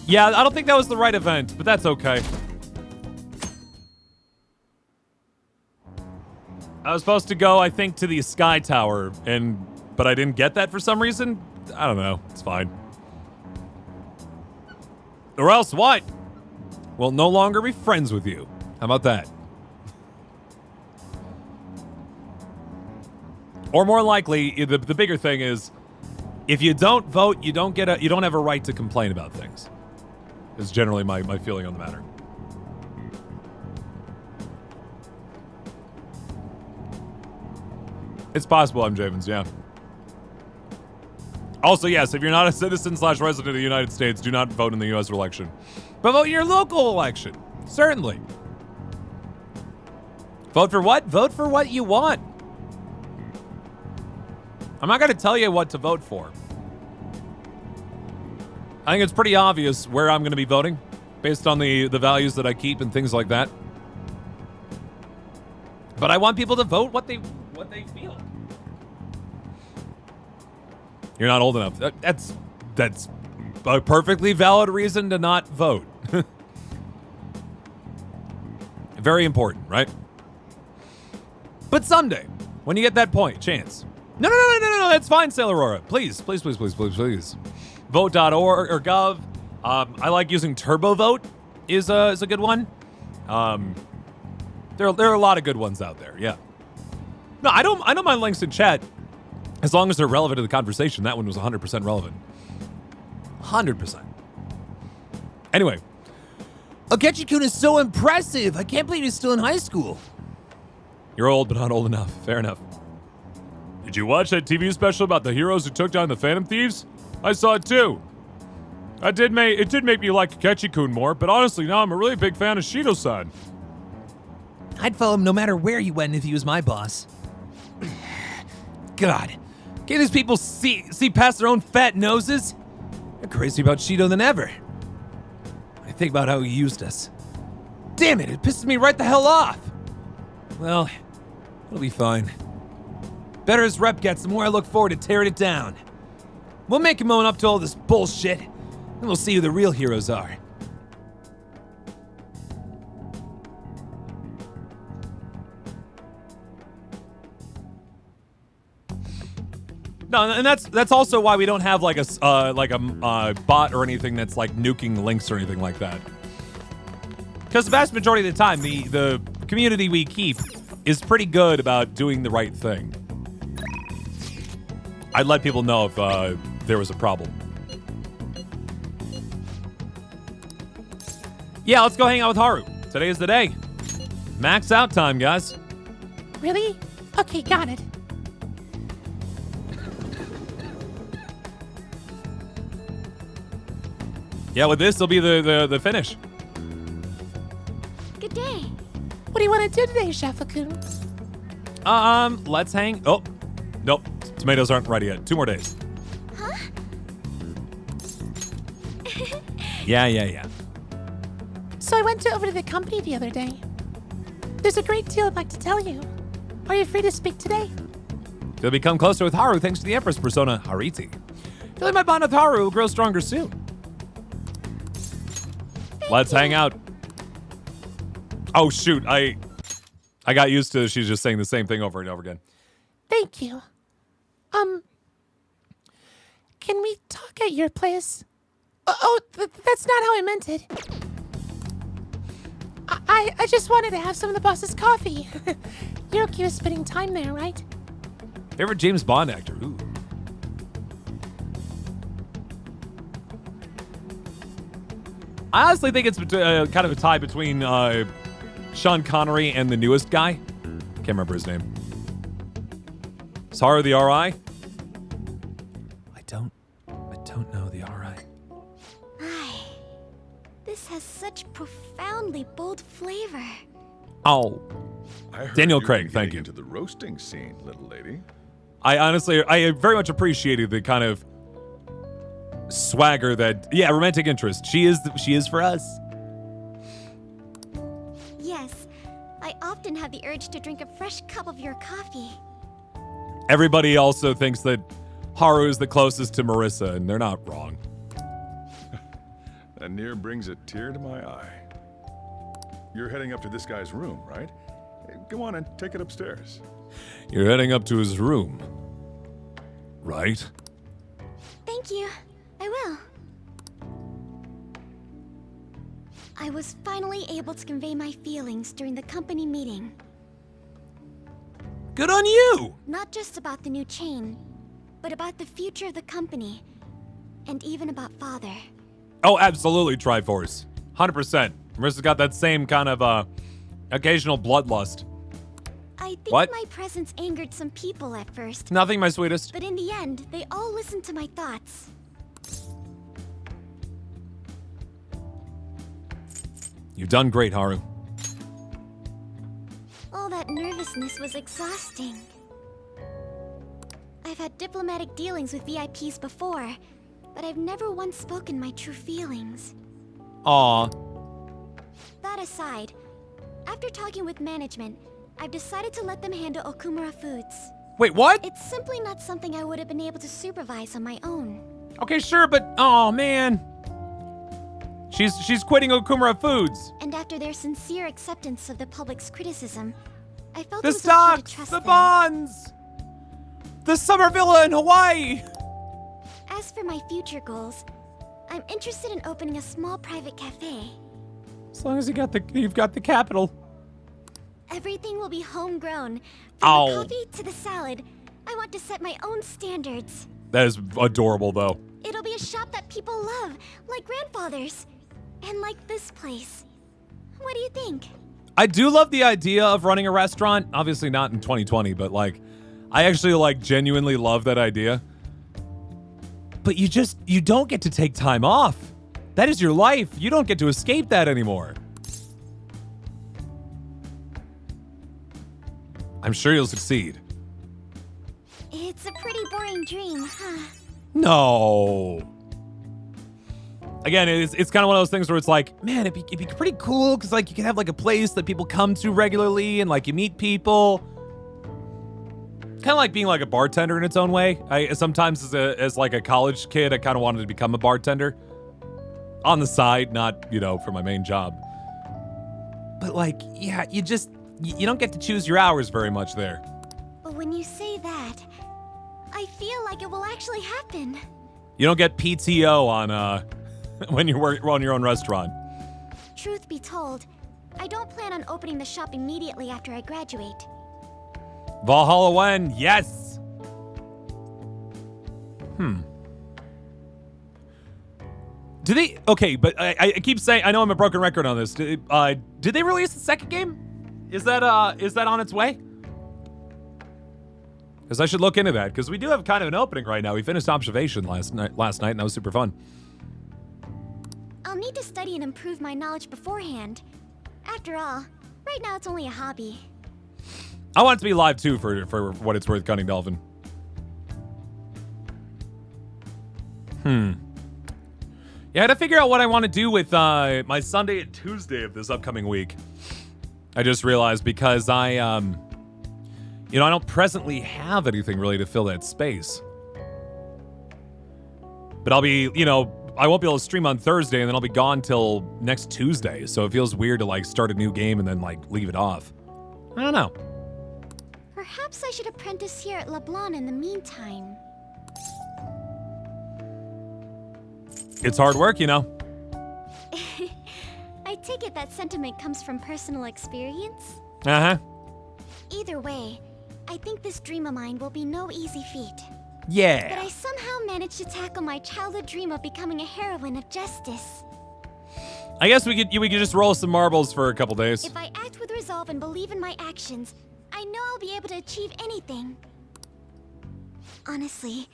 Yeah, I don't think that was the right event, but that's okay. I was supposed to go, I think, to the Sky Tower, but I didn't get that for some reason. I don't know. It's fine. Or else what? We'll no longer be friends with you. How about that? Or more likely, the bigger thing is, if you don't vote, you don't have a right to complain about things. Is generally my feeling on the matter. It's possible, I'm Javens, yeah. Also, yes, if you're not a citizen/resident of the United States, do not vote in the U.S. election. But vote in your local election. Certainly. Vote for what? Vote for what you want. I'm not going to tell you what to vote for. I think it's pretty obvious where I'm going to be voting based on the values that I keep and things like that. But I want people to vote what they feel. You're not old enough. That's a perfectly valid reason to not vote. Very important, right? But someday, when you get that chance, No, that's fine, Sailor Aurora. Please. Vote.org or gov. I like using Turbo Vote is a good one. There are a lot of good ones out there, yeah. No, I don't mind links in chat as long as they're relevant to the conversation. That one was 100% relevant. 100%. Anyway. Akechi-kun is so impressive. I can't believe he's still in high school. You're old, but not old enough. Fair enough. Did you watch that TV special about the heroes who took down the Phantom Thieves? I saw it too. It did make me like Akechi-kun more, but honestly, now I'm a really big fan of Shido-san. I'd follow him no matter where he went if he was my boss. God, can't these people see past their own fat noses? They're crazy about Shido than ever. I think about how he used us. Damn it, it pisses me right the hell off. Well, it'll be fine. Better his rep gets, the more I look forward to tearing it down. We'll make him own up to all this bullshit, and we'll see who the real heroes are. No, and that's also why we don't have like a bot or anything that's like nuking links or anything like that. Because the vast majority of the time, the community we keep is pretty good about doing the right thing. I'd let people know if there was a problem. Yeah, let's go hang out with Haru. Today is the day. Max out time, guys. Really? Okay, got it. Yeah, with this, it'll be the finish. Good day. What do you want to do today, Shafakun? Let's hang. Oh, nope. Tomatoes aren't ready yet. 2 more days. Huh? Yeah. So I went over to the company the other day. There's a great deal I'd like to tell you. Are you free to speak today? You'll become closer with Haru thanks to the Empress persona, Hariti. Feel like my bond with Haru will grow stronger soon. Let's hang out. Oh, shoot. I got used to she's just saying the same thing over and over again. Thank you. Can we talk at your place? That's not how I meant it. I just wanted to have some of the boss's coffee. You're okay with spending time there, right? Favorite James Bond actor? Ooh. I honestly think it's kind of a tie between Sean Connery and the newest guy. Can't remember his name. Is Haru the RI? I don't know the RI. This has such profoundly bold flavor. Oh. I heard Daniel you've Craig, been thank getting you. Into the roasting scene, little lady. I very much appreciated the kind of swagger that, yeah, romantic interest. She is for us. Yes, I often have the urge to drink a fresh cup of your coffee. Everybody also thinks that Haru is the closest to Marissa, and they're not wrong. That near brings a tear to my eye. You're heading up to this guy's room, right? Hey, go on and take it upstairs. You're heading up to his room, right? Thank you. I will. I was finally able to convey my feelings during the company meeting. Good on you! Not just about the new chain, but about the future of the company, and even about Father. Oh, absolutely, Triforce. 100%. Marissa's got that same kind of, occasional bloodlust. I think What? my presence angered some people at first, Nothing, my sweetest. but in the end, they all listened to my thoughts. You've done great, Haru. All that nervousness was exhausting. I've had diplomatic dealings with VIPs before, but I've never once spoken my true feelings. Aw. That aside, after talking with management, I've decided to let them handle Okumura Foods. Wait, what? It's simply not something I would have been able to supervise on my own. Okay, sure, but oh man. She's quitting Okumura Foods. And after their sincere acceptance of the public's criticism, I felt The it was okay to stocks, trust the them. bonds. the summer villa in Hawaii. As for my future goals, I'm interested in opening a small private cafe. As long as you've got the capital. Everything will be homegrown. From Ow. the coffee to the salad, I want to set my own standards. That is adorable, though. It'll be a shop that people love, like grandfather's. And like this place. What do you think? I do love the idea of running a restaurant. Obviously not in 2020, but like, I actually like genuinely love that idea. But you don't get to take time off. That is your life. You don't get to escape that anymore. I'm sure you'll succeed. It's a pretty boring dream, huh? No. Again, it's kind of one of those things where it's like, man, it'd be pretty cool because like you can have like a place that people come to regularly and like you meet people. Kind of like being like a bartender in its own way. I sometimes as like a college kid, I kind of wanted to become a bartender on the side, not, you know, for my main job. But like, yeah, you don't get to choose your hours very much there. But when you say that, I feel like it will actually happen. You don't get PTO on when you run your own restaurant. Truth be told, I don't plan on opening the shop immediately after I graduate. Valhalla when? Yes! Do they... Okay, but I keep saying... I know I'm a broken record on this. Did they release the second game? Is that on its way? Because I should look into that, because we do have kind of an opening right now. We finished Observation last night, and that was super fun. I'll need to study and improve my knowledge beforehand. After all, right now it's only a hobby. I want it to be live, too, for what it's worth, Cunning Dolphin. Yeah, I had to figure out what I want to do with my Sunday and Tuesday of this upcoming week. I just realized because I don't presently have anything really to fill that space. But I'll be, I won't be able to stream on Thursday, and then I'll be gone till next Tuesday. So it feels weird to, like, start a new game and then, like, leave it off. I don't know. Perhaps I should apprentice here at LeBlanc in the meantime. It's hard work, you know. I take it that sentiment comes from personal experience? Uh-huh. Either way, I think this dream of mine will be no easy feat. But Yeah. I somehow managed to tackle my childhood dream of becoming a heroine of justice. I guess we could just roll some marbles for a couple days. If I act with resolve and believe in my actions, I know I'll be able to achieve anything. Honestly,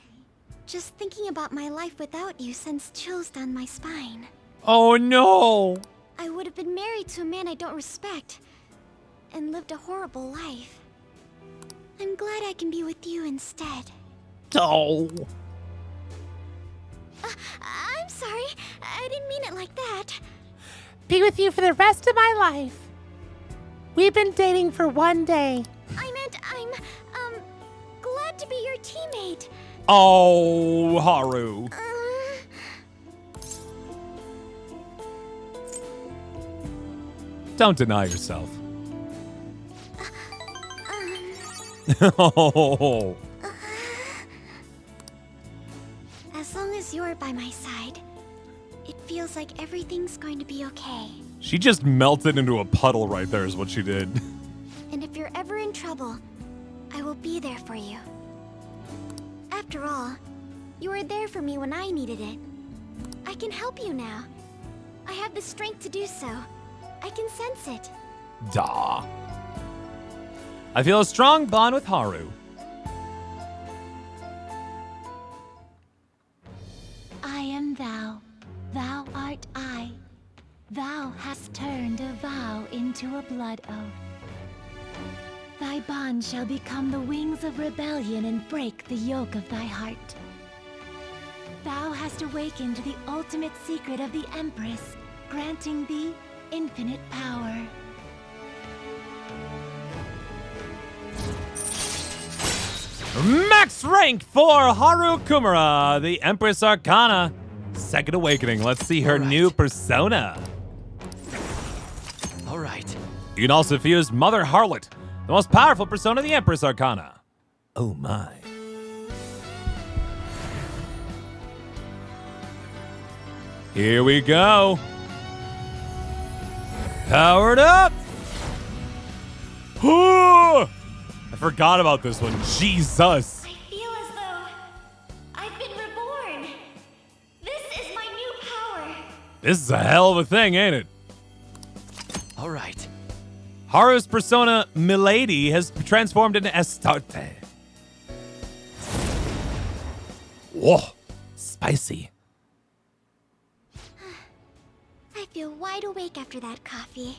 just thinking about my life without you sends chills down my spine. Oh, no. I would have been married to a man I don't respect and lived a horrible life. I'm glad I can be with you instead. Oh. I'm sorry. I didn't mean it like that. Be with you for the rest of my life. We've been dating for 1 day. I meant I'm, glad to be your teammate. Oh, Haru. Don't deny yourself. Oh. As long as you're by my side, it feels like everything's going to be okay. She just melted into a puddle right there is what she did. And if you're ever in trouble, I will be there for you. After all, you were there for me when I needed it. I can help you now. I have the strength to do so. I can sense it. Duh. I feel a strong bond with Haru. I am thou, thou art I. Thou hast turned a vow into a blood oath. Thy bond shall become the wings of rebellion and break the yoke of thy heart. Thou hast awakened the ultimate secret of the Empress, granting thee infinite power. Max rank for Haru Kumara, the Empress Arcana. Second Awakening. Let's see her new persona. All right. You can also fuse Mother Harlot, the most powerful persona of the Empress Arcana. Oh my. Here we go. Powered up. I forgot about this one. Jesus. I feel as though I've been reborn. This is my new power. This is a hell of a thing, ain't it? All right. Haru's persona, Milady, has transformed into Astarte. Whoa, spicy. I feel wide awake after that coffee.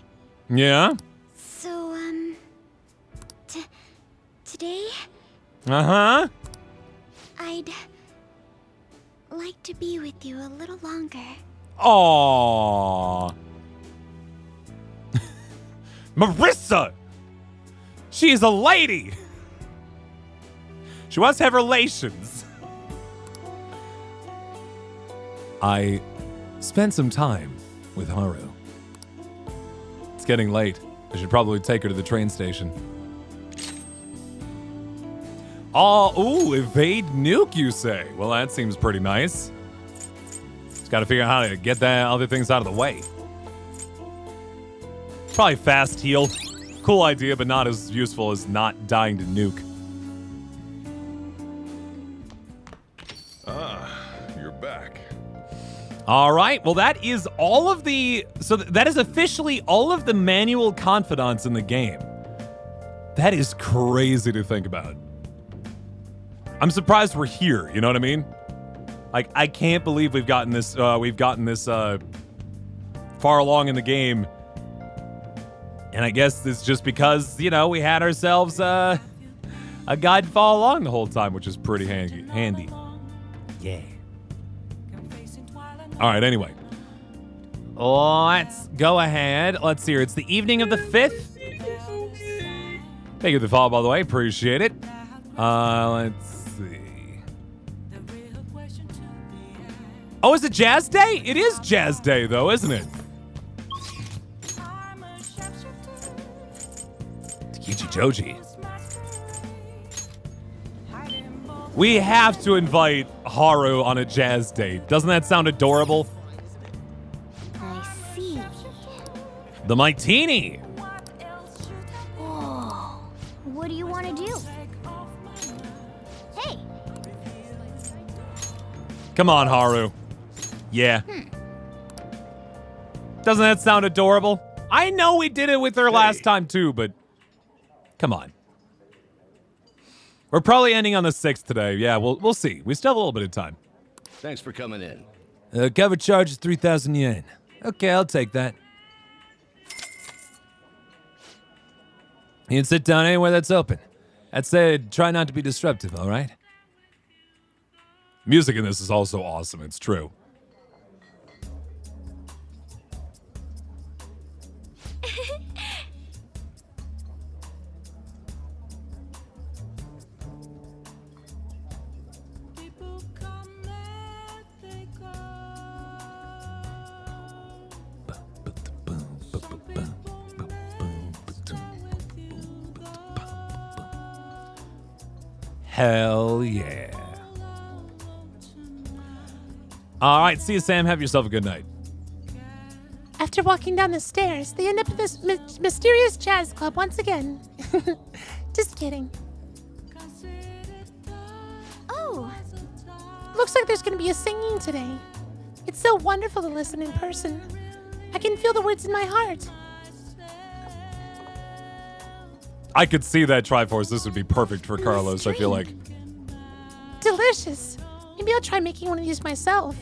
Yeah? So, today, Uh-huh. I'd like to be with you a little longer. Aww. Marissa! She is a lady! She wants to have relations. I spent some time with Haru. It's getting late. I should probably take her to the train station. Oh, ooh, evade nuke, you say? Well, that seems pretty nice. Just gotta figure out how to get that other things out of the way. Probably fast heal. Cool idea, but not as useful as not dying to nuke. You're back. All right, well, that is all of the... So that is officially all of the manual confidants in the game. That is crazy to think about. I'm surprised we're here, you know what I mean? Like, I can't believe we've gotten this far along in the game. And I guess it's just because, you know, we had ourselves a guide to follow along the whole time, which is pretty handy. Yeah. All right, anyway. Let's go ahead. Let's see here. It's the evening of the 5th. Thank you for the follow, by the way. Appreciate it. Let's see. Oh, is it Jazz Day? It is Jazz Day, though, isn't it? Takichi Joji. We have to invite Haru on a jazz date. Doesn't that sound adorable? I see. The Martini. Whoa. What do you want to do? Hey. Come on, Haru. Yeah. Doesn't that sound adorable? I know we did it with her last time too, but come on. We're probably ending on the 6th today. Yeah, we'll see. We still have a little bit of time. Thanks for coming in. Cover charge is 3,000 yen. Okay, I'll take that. You can sit down anywhere that's open. I'd say try not to be disruptive, all right? Music in this is also awesome. It's true. Hell yeah. All right, see you, Sam. Have yourself a good night. After walking down the stairs, they end up at this mysterious jazz club once again. Just kidding. Oh, Looks like there's gonna be a singing today. It's so wonderful to listen in person. I can feel the words in my heart. I could see that Triforce. This would be perfect for Carlos, I feel like. Delicious. Maybe I'll try making one of these myself.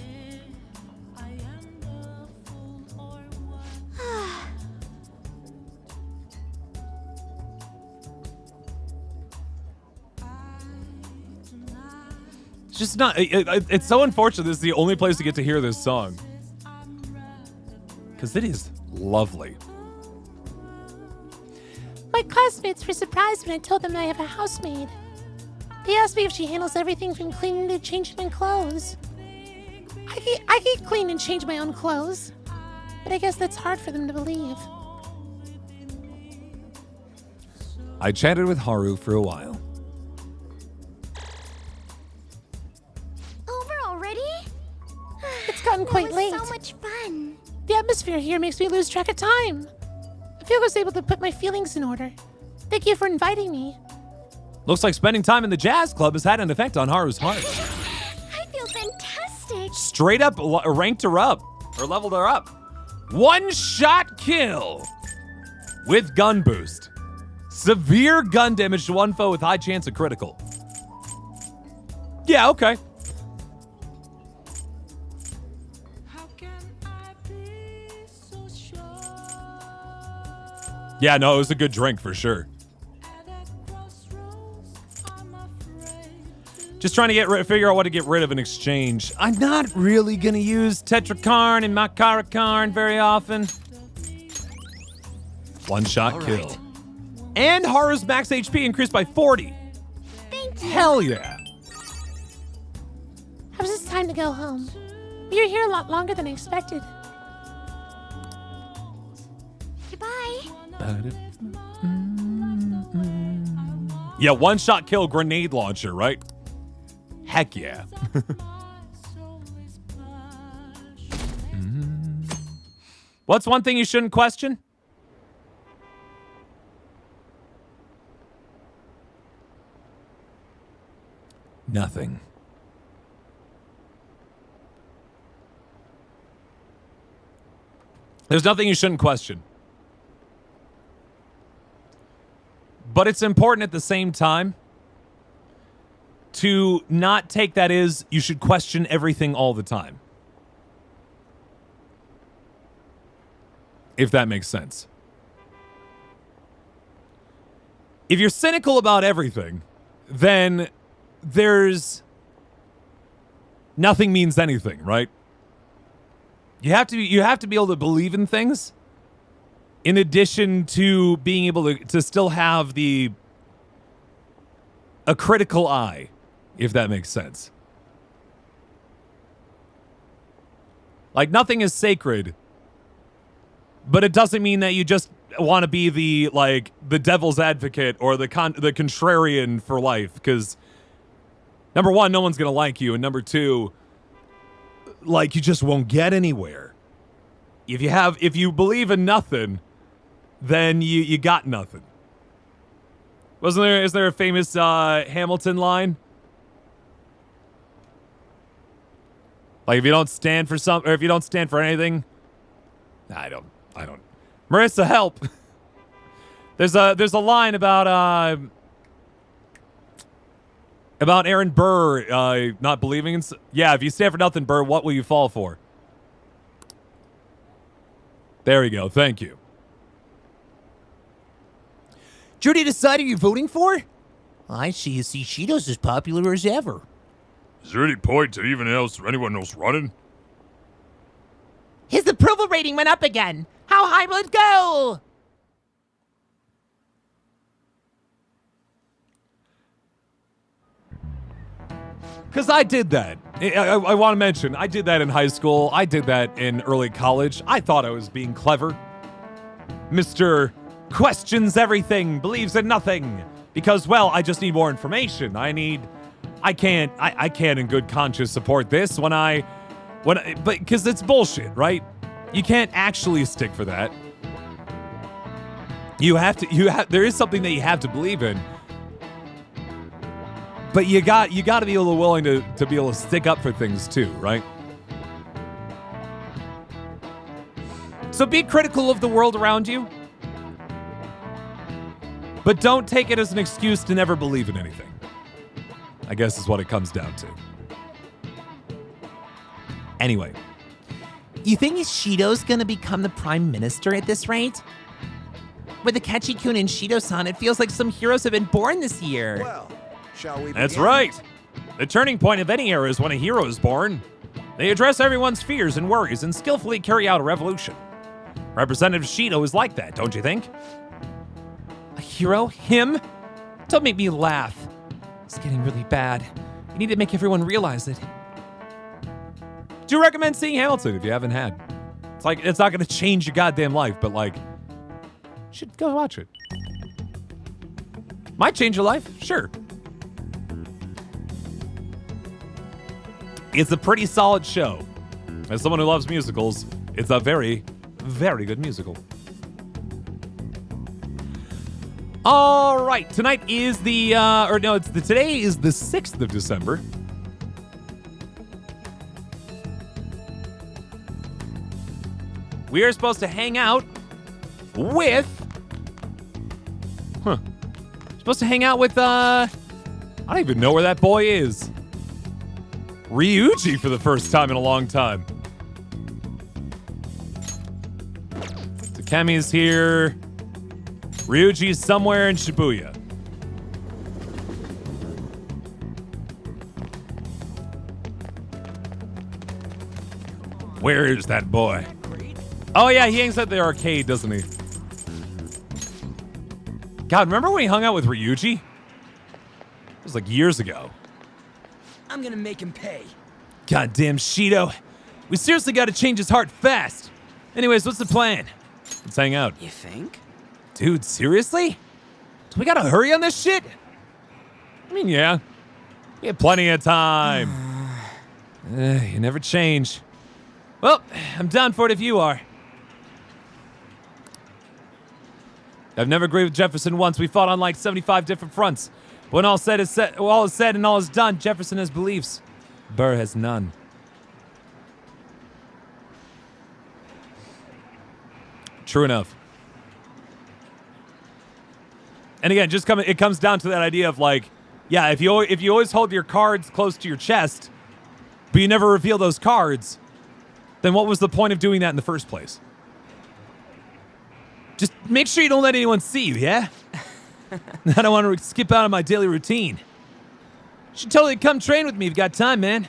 It's just not... it's so unfortunate this is the only place to get to hear this song. Because it is lovely. My classmates were surprised when I told them I have a housemaid. They asked me if she handles everything from cleaning to changing my clothes. I can clean and change my own clothes, but I guess that's hard for them to believe. I chatted with Haru for a while. over already? It's gotten quite late. So much The atmosphere here makes me lose track of time. I feel I was able to put my feelings in order. Thank you for inviting me. Looks like spending time in the jazz club has had an effect on Haru's heart. I feel fantastic. Straight up ranked her up, or leveled her up. One-shot kill with gun boost. Severe gun damage to one foe with high chance of critical. Yeah, okay. Yeah, no, it was a good drink for sure. Just trying to figure out what to get rid of in exchange. I'm not really gonna use Tetrakarn and Makarakarn very often. One-shot kill. And Haru's max HP increased by 40. Thank you. Hell yeah. Perhaps it's time to go home. We were here a lot longer than I expected. Goodbye. Yeah, one-shot kill grenade launcher, right? Heck yeah. What's one thing you shouldn't question? Nothing. There's nothing you shouldn't question. But it's important at the same time to not take that as you should question everything all the time. If that makes sense. If you're cynical about everything, then nothing means anything, right? You have to be able to believe in things in addition to being able to still have a critical eye, if that makes sense. Like, nothing is sacred, but it doesn't mean that you just want to be the devil's advocate or the contrarian for life, because number one, no one's gonna like you, and number two, you just won't get anywhere. If you believe in nothing, then you got nothing. Is there a famous Hamilton line? Like, if you don't stand for something, or if you don't stand for anything, I don't. Marissa, help. There's a line about Aaron Burr not believing in. Yeah, if you stand for nothing, Burr, what will you fall for? There we go. Thank you. Judy decided you're voting for? I see Shido's as popular as ever. Is there any point to anyone else running? His approval rating went up again. How high will it go? Because I did that. I want to mention, I did that in high school. I did that in early college. I thought I was being clever. Mr. Questions everything, believes in nothing. Because, well, I just need more information. I can't in good conscience support this but because it's bullshit, right? You can't actually stick for that. There is something that you have to believe in. But you got to be willing to be able to stick up for things too, right? So be critical of the world around you, but don't take it as an excuse to never believe in anything. I guess is what it comes down to. Anyway. You think Shido's gonna become the prime minister at this rate? With Akechi-kun and Shido-san, it feels like some heroes have been born this year. Well, shall we That's begin? right. The turning point of any era is when a hero is born. They address everyone's fears and worries and skillfully carry out a revolution. Representative Shido is like that, don't you think? A hero? Him? Don't make me laugh. It's getting really bad. You need to make everyone realize it. Do recommend seeing Hamilton if you haven't had. It's not going to change your goddamn life, but you should go watch it. Might change your life, sure. It's a pretty solid show. As someone who loves musicals, It's a very, very good musical. All right, tonight is today is the 6th of December. We are supposed to hang out with, I don't even know where that boy is. Ryuji for the first time in a long time. Takemi's here. Ryuji's somewhere in Shibuya. Where is that boy? Oh yeah, he hangs at the arcade, doesn't he? God, remember when he hung out with Ryuji? It was like years ago. I'm gonna make him pay. Goddamn Shido. We seriously gotta change his heart fast. Anyways, what's the plan? Let's hang out. You think? Dude, seriously? Do we gotta hurry on this shit? I mean, yeah. We have plenty of time. You never change. Well, I'm down for it if you are. I've never agreed with Jefferson once. We fought on like 75 different fronts. When all is said and all is done, Jefferson has beliefs. Burr has none. True enough. And again, it comes down to that idea of like, yeah, if you always hold your cards close to your chest, but you never reveal those cards, then what was the point of doing that in the first place? Just make sure you don't let anyone see you, yeah? I don't want to skip out on my daily routine. You should totally come train with me if you got time, man.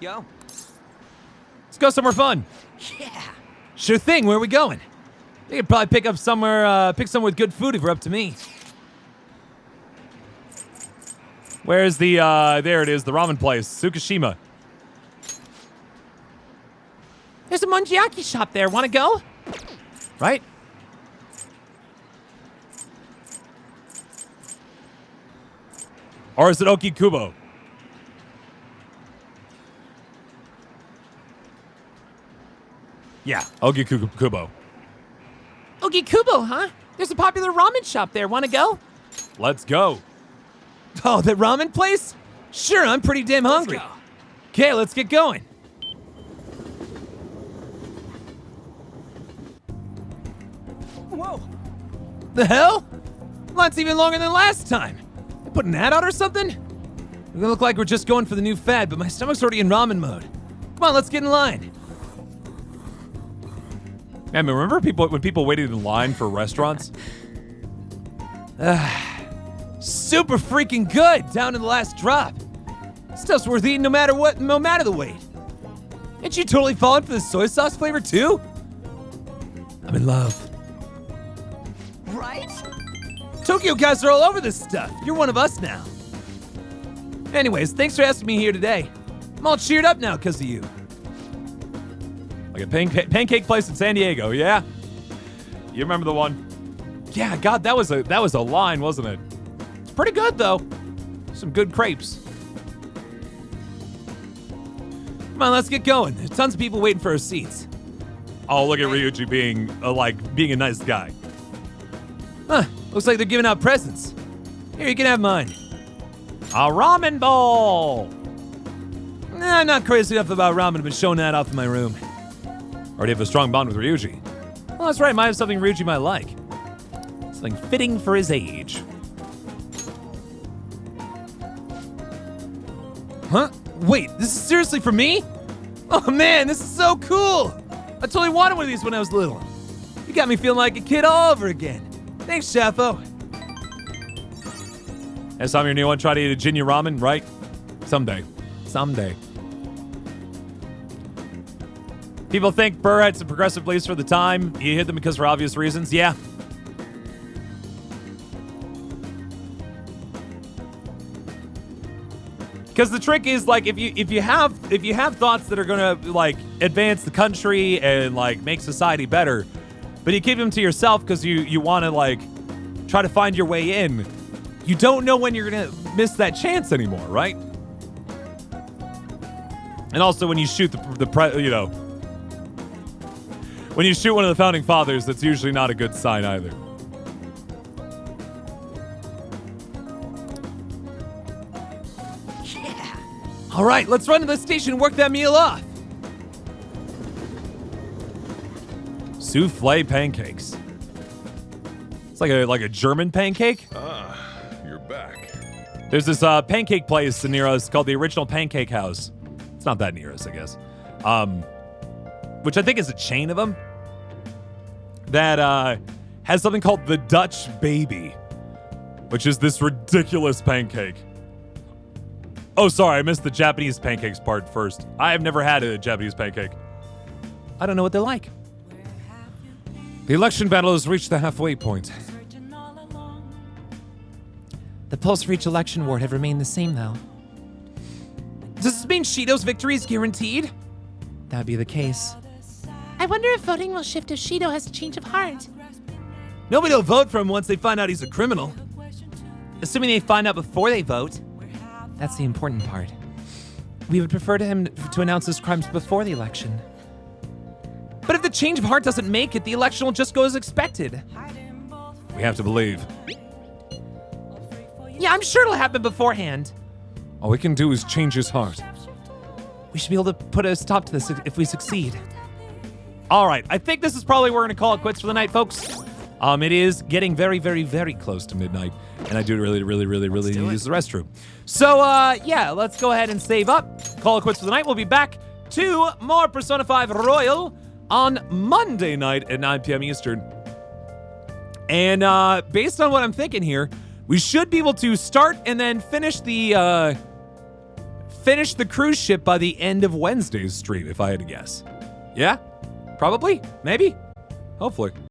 Yo. Let's go somewhere fun. Yeah. Sure thing. Where are we going? We could probably pick somewhere with good food if we're up to me. Where's the, there it is, the ramen place, Tsukishima. There's a Monjiaki shop there. Want to go? Right? Or is it Okikubo? Yeah, Okikubo. Ogikubo, huh? There's a popular ramen shop there. Want to go? Let's go. Oh, that ramen place? Sure, I'm pretty damn hungry. Okay, let's get going. Whoa. The hell? Line's even longer than last time. They put an ad out or something? We're gonna look like we're just going for the new fad, but my stomach's already in ramen mode. Come on, let's get in line. Man, remember when people waited in line for restaurants? Super freaking good, down to the last drop. Stuff's worth eating no matter what, no matter the wait. Ain't you totally falling for the soy sauce flavor too? I'm in love. Right? Tokyo guys are all over this stuff. You're one of us now. Anyways, thanks for asking me here today. I'm all cheered up now because of you. Like a pancake place in San Diego, yeah? You remember the one? Yeah, God, that was a line, wasn't it? It's pretty good though. Some good crepes. Come on, let's get going. There's tons of people waiting for our seats. Oh, look at Ryuji being a nice guy. Huh, looks like they're giving out presents. Here, you can have mine. A ramen bowl! Nah, I'm not crazy enough about ramen to be showing that off in my room. Already have a strong bond with Ryuji. Well, that's right, might have something Ryuji might like. Something fitting for his age. Huh? Wait, this is seriously for me? Oh man, this is so cool! I totally wanted one of these when I was little. You got me feeling like a kid all over again. Thanks, Shafo. Next time you're new one, try to eat a Jinya ramen, right? Someday. People think Burr had some progressive beliefs for the time. He hid them because for obvious reasons. Yeah. Because the trick is like if you have thoughts that are gonna like advance the country and like make society better, but you keep them to yourself because you want to like try to find your way in, you don't know when you're gonna miss that chance anymore, right? And also, when you shoot when you shoot one of the founding fathers, that's usually not a good sign either. Yeah. All right, let's run to the station and work that meal off. Souffle pancakes. It's like a German pancake. You're back. There's this pancake place near us called the Original Pancake House. It's not that near us, I guess. Which I think is a chain of them that has something called the Dutch Baby, which is this ridiculous pancake. Oh, sorry, I missed the Japanese pancakes part first. I have never had a Japanese pancake. I don't know what they're like. The election battle has reached the halfway point. The polls for each election ward have remained the same, though. Does this mean Shido's victory is guaranteed? That would be the case. I wonder if voting will shift if Shido has a change of heart. Nobody will vote for him once they find out he's a criminal. Assuming they find out before they vote. That's the important part. We would prefer to him to announce his crimes before the election. But if the change of heart doesn't make it, the election will just go as expected. We have to believe. Yeah, I'm sure it'll happen beforehand. All we can do is change his heart. We should be able to put a stop to this if we succeed. All right, I think this is probably where we're going to call it quits for the night, folks. It is getting very, very, very close to midnight, and I do really, really, really, really need to use the restroom. So, yeah, let's go ahead and save up. Call it quits for the night. We'll be back to more Persona 5 Royal on Monday night at 9 p.m. Eastern. And based on what I'm thinking here, we should be able to start and then finish the cruise ship by the end of Wednesday's stream, if I had to guess. Yeah? Probably? Maybe? Hopefully.